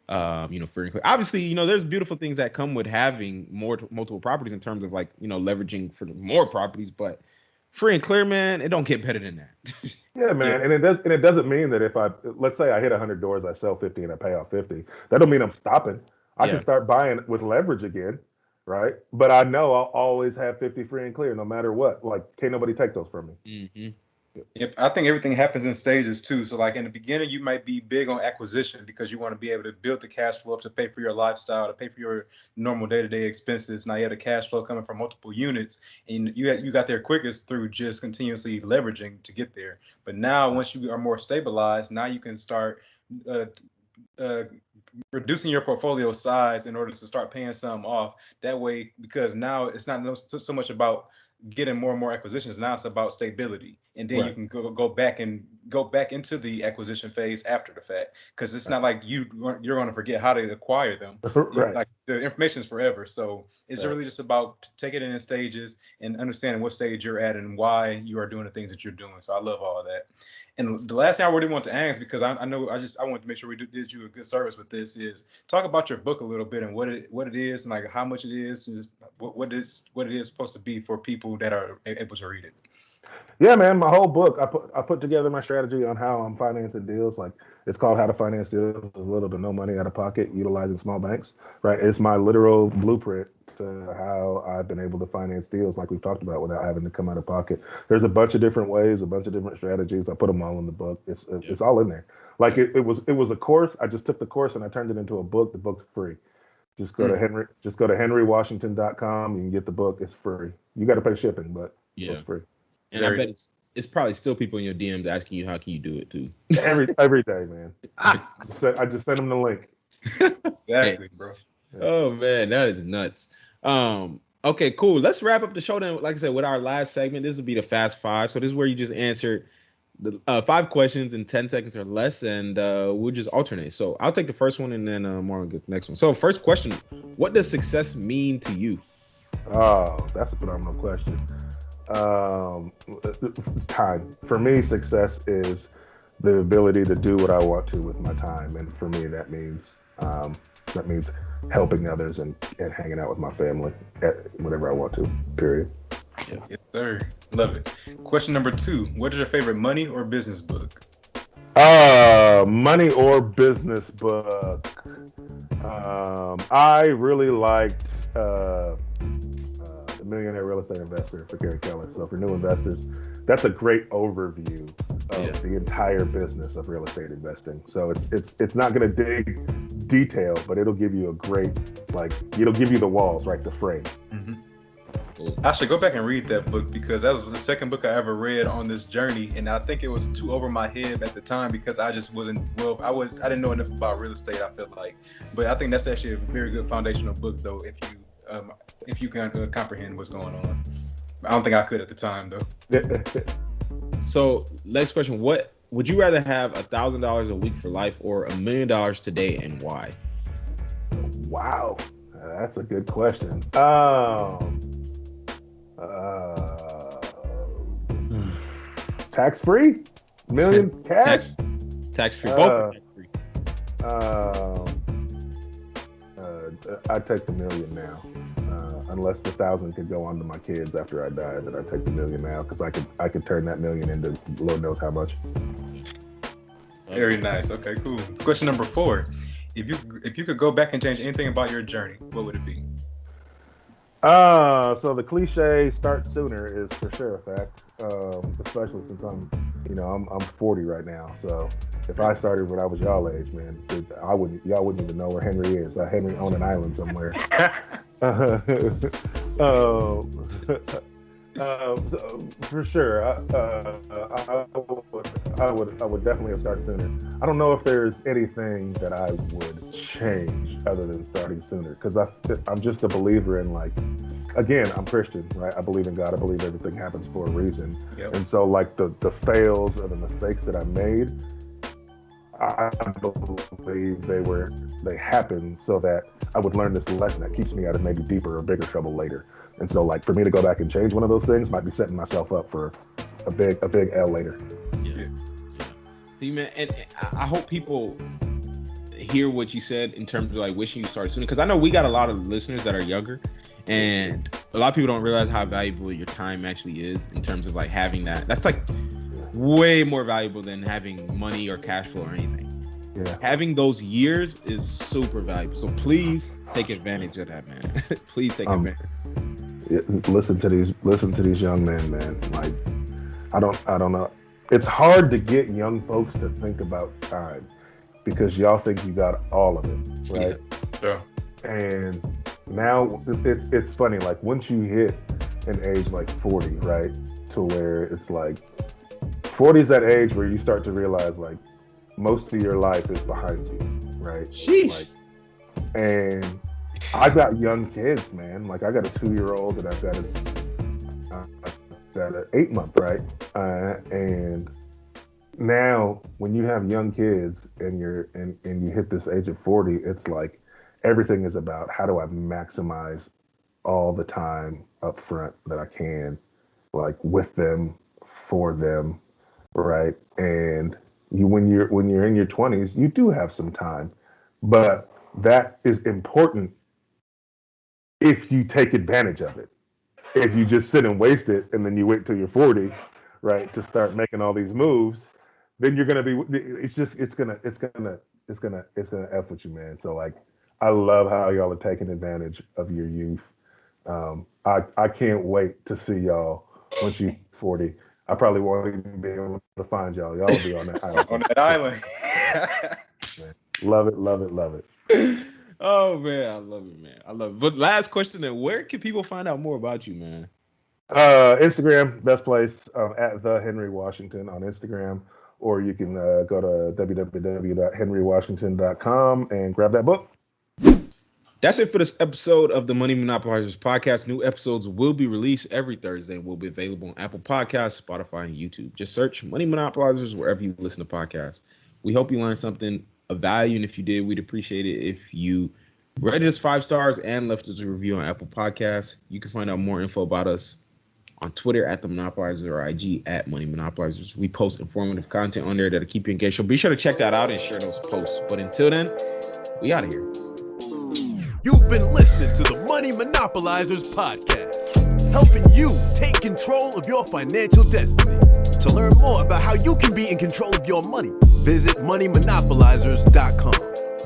free and clear. Obviously, there's beautiful things that come with having multiple properties in terms of like, leveraging for more properties, but free and clear, man, it don't get better than that. Yeah, man. And it doesn't mean that if let's say I hit 100 doors, I sell 50 and I pay off 50. That don't mean I'm stopping. I can start buying with leverage again, right? But I know I'll always have 50 free and clear no matter what. Like, can't nobody take those from me. Mm-hmm. Yep, I think everything happens in stages too. So like in the beginning, you might be big on acquisition because you want to be able to build the cash flow up to pay for your lifestyle, to pay for your normal day-to-day expenses. Now you have the cash flow coming from multiple units, and you got there quickest through just continuously leveraging to get there. But now once you are more stabilized, now you can start reducing your portfolio size in order to start paying some off. That way, because now it's not so much about getting more and more acquisitions. Now it's about stability, and then you can go back into the acquisition phase after the fact, because it's not like you're going to forget how to acquire them. Right. Like the information is forever, so it's really just about taking it in stages and understanding what stage you're at and why you are doing the things that you're doing. So I love all of that. And the last thing I really want to ask, because I want to make sure we did you a good service with this, is talk about your book a little bit and what it is and like how much it is, and just what it is supposed to be for people that are able to read it. Yeah, man, my whole book, I put together my strategy on how I'm financing deals. Like, it's called How to Finance Deals with Little to No Money Out of Pocket, Utilizing Small Banks, right? It's my literal blueprint to how I've been able to finance deals like we've talked about without having to come out of pocket. There's a bunch of different ways, a bunch of different strategies. I put them all in the book. It's all in there. Like it was a course. I just took the course and I turned it into a book. The book's free. Just go to henrywashington.com. You can get the book. It's free. You got to pay shipping, but it's free. And I bet it's probably still people in your DMs asking you how can you do it too. Every day, man. I just send them the link. Exactly, bro. Oh man, that is nuts. Okay, cool. Let's wrap up the show then. Like I said, with our last segment, this will be the Fast Five. So this is where you just answer the 5 questions in 10 seconds or less, and we'll just alternate. So I'll take the first one, and then Marlon get the next one. So first question: what does success mean to you? Oh, that's a phenomenal question. Time. For me, success is the ability to do what I want to with my time, and for me, that means helping others and hanging out with my family whenever I want to. Period. Yes, sir. Love it. Question number 2: what is your favorite money or business book? Money or business book. I really liked The Millionaire Real Estate Investor for Gary Keller. So for new investors, that's a great overview of the entire business of real estate investing. So it's not going to dig detail, but it'll give you a great, it'll give you the walls, right, the frame. Mm-hmm. I should go back and read that book, because that was the second book I ever read on this journey, and I think it was too over my head at the time because I just wasn't I didn't know enough about real estate, I feel like. But I think that's actually a very good foundational book, though, if you can comprehend what's going on. I don't think I could at the time, though. So next question: what would you rather have $1,000 a week for life or $1 million today, and why? Wow, that's a good question. Tax free, million cash. Tax free, both tax free. I'd take the million now, unless the 1,000 could go on to my kids after I die. Then I'd take the million now, because I could turn that million into Lord knows how much. Very nice. Okay, cool. Question number 4. If you could go back and change anything about your journey, what would it be? So the cliche "start sooner" is for sure a fact. Especially since I'm 40 right now. So if I started when I was y'all age, man, y'all wouldn't even know where Henry is. Henry on an island somewhere. For sure, I would definitely have started sooner. I don't know if there's anything that I would change other than starting sooner, because I'm just a believer in, like, again, I'm Christian, right? I believe in God. I believe everything happens for a reason. Yep. And so, like, the fails or the mistakes that I made, I believe they happened so that I would learn this lesson that keeps me out of maybe deeper or bigger trouble later. And so, like, for me to go back and change one of those things might be setting myself up for a big L later. Yeah. See, man, and I hope people hear what you said in terms of, like, wishing you started sooner, because I know we got a lot of listeners that are younger, and a lot of people don't realize how valuable your time actually is in terms of, like, having that. That's, like, way more valuable than having money or cash flow or anything. Yeah. Having those years is super valuable. So please take advantage of that, man. Please take advantage. Listen to these young men, man. Like, I don't know. It's hard to get young folks to think about time because y'all think you got all of it, right? Yeah. And now it's funny. Like, once you hit an age like 40, right, to where it's like 40 is that age where you start to realize, like, most of your life is behind you, right? Sheesh. Like, and I got young kids, man. Like, I got a 2-year-old and I've got an 8-month, right? And now, when you have young kids and you hit this age of 40, it's like everything is about how do I maximize all the time up front that I can, like, with them, for them, right? And when you're in your 20s, you do have some time, but that is important if you take advantage of it. If you just sit and waste it and then you wait till you're 40, right, to start making all these moves, then you're gonna be. It's gonna f with you, man. So, like, I love how y'all are taking advantage of your youth. I can't wait to see y'all once you're 40. I probably won't even be able to find y'all. Y'all will be on that island. On that island. Man. Love it. Oh, man, I love it, man. I love it. But last question, then, where can people find out more about you, man? Instagram, best place, at the Henry Washington on Instagram, or you can go to www.henrywashington.com and grab that book. That's it for this episode of the Money Monopolizers podcast. New episodes will be released every Thursday and will be available on Apple Podcasts, Spotify, and YouTube. Just search Money Monopolizers wherever you listen to podcasts. We hope you learned something of value, and if you did, we'd appreciate it if you rated us 5 stars and left us a review on Apple Podcasts. You can find out more info about us on Twitter at the Monopolizer or IG at Money Monopolizers. We post informative content on there that'll keep you engaged. So be sure to check that out and share those posts. But until then, we out of here. You've been listening to the Money Monopolizers podcast, helping you take control of your financial destiny. To learn more about how you can be in control of your money, visit moneymonopolizers.com.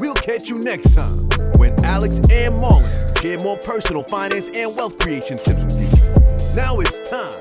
We'll catch you next time when Alex and Marlon share more personal finance and wealth creation tips with you. Now it's time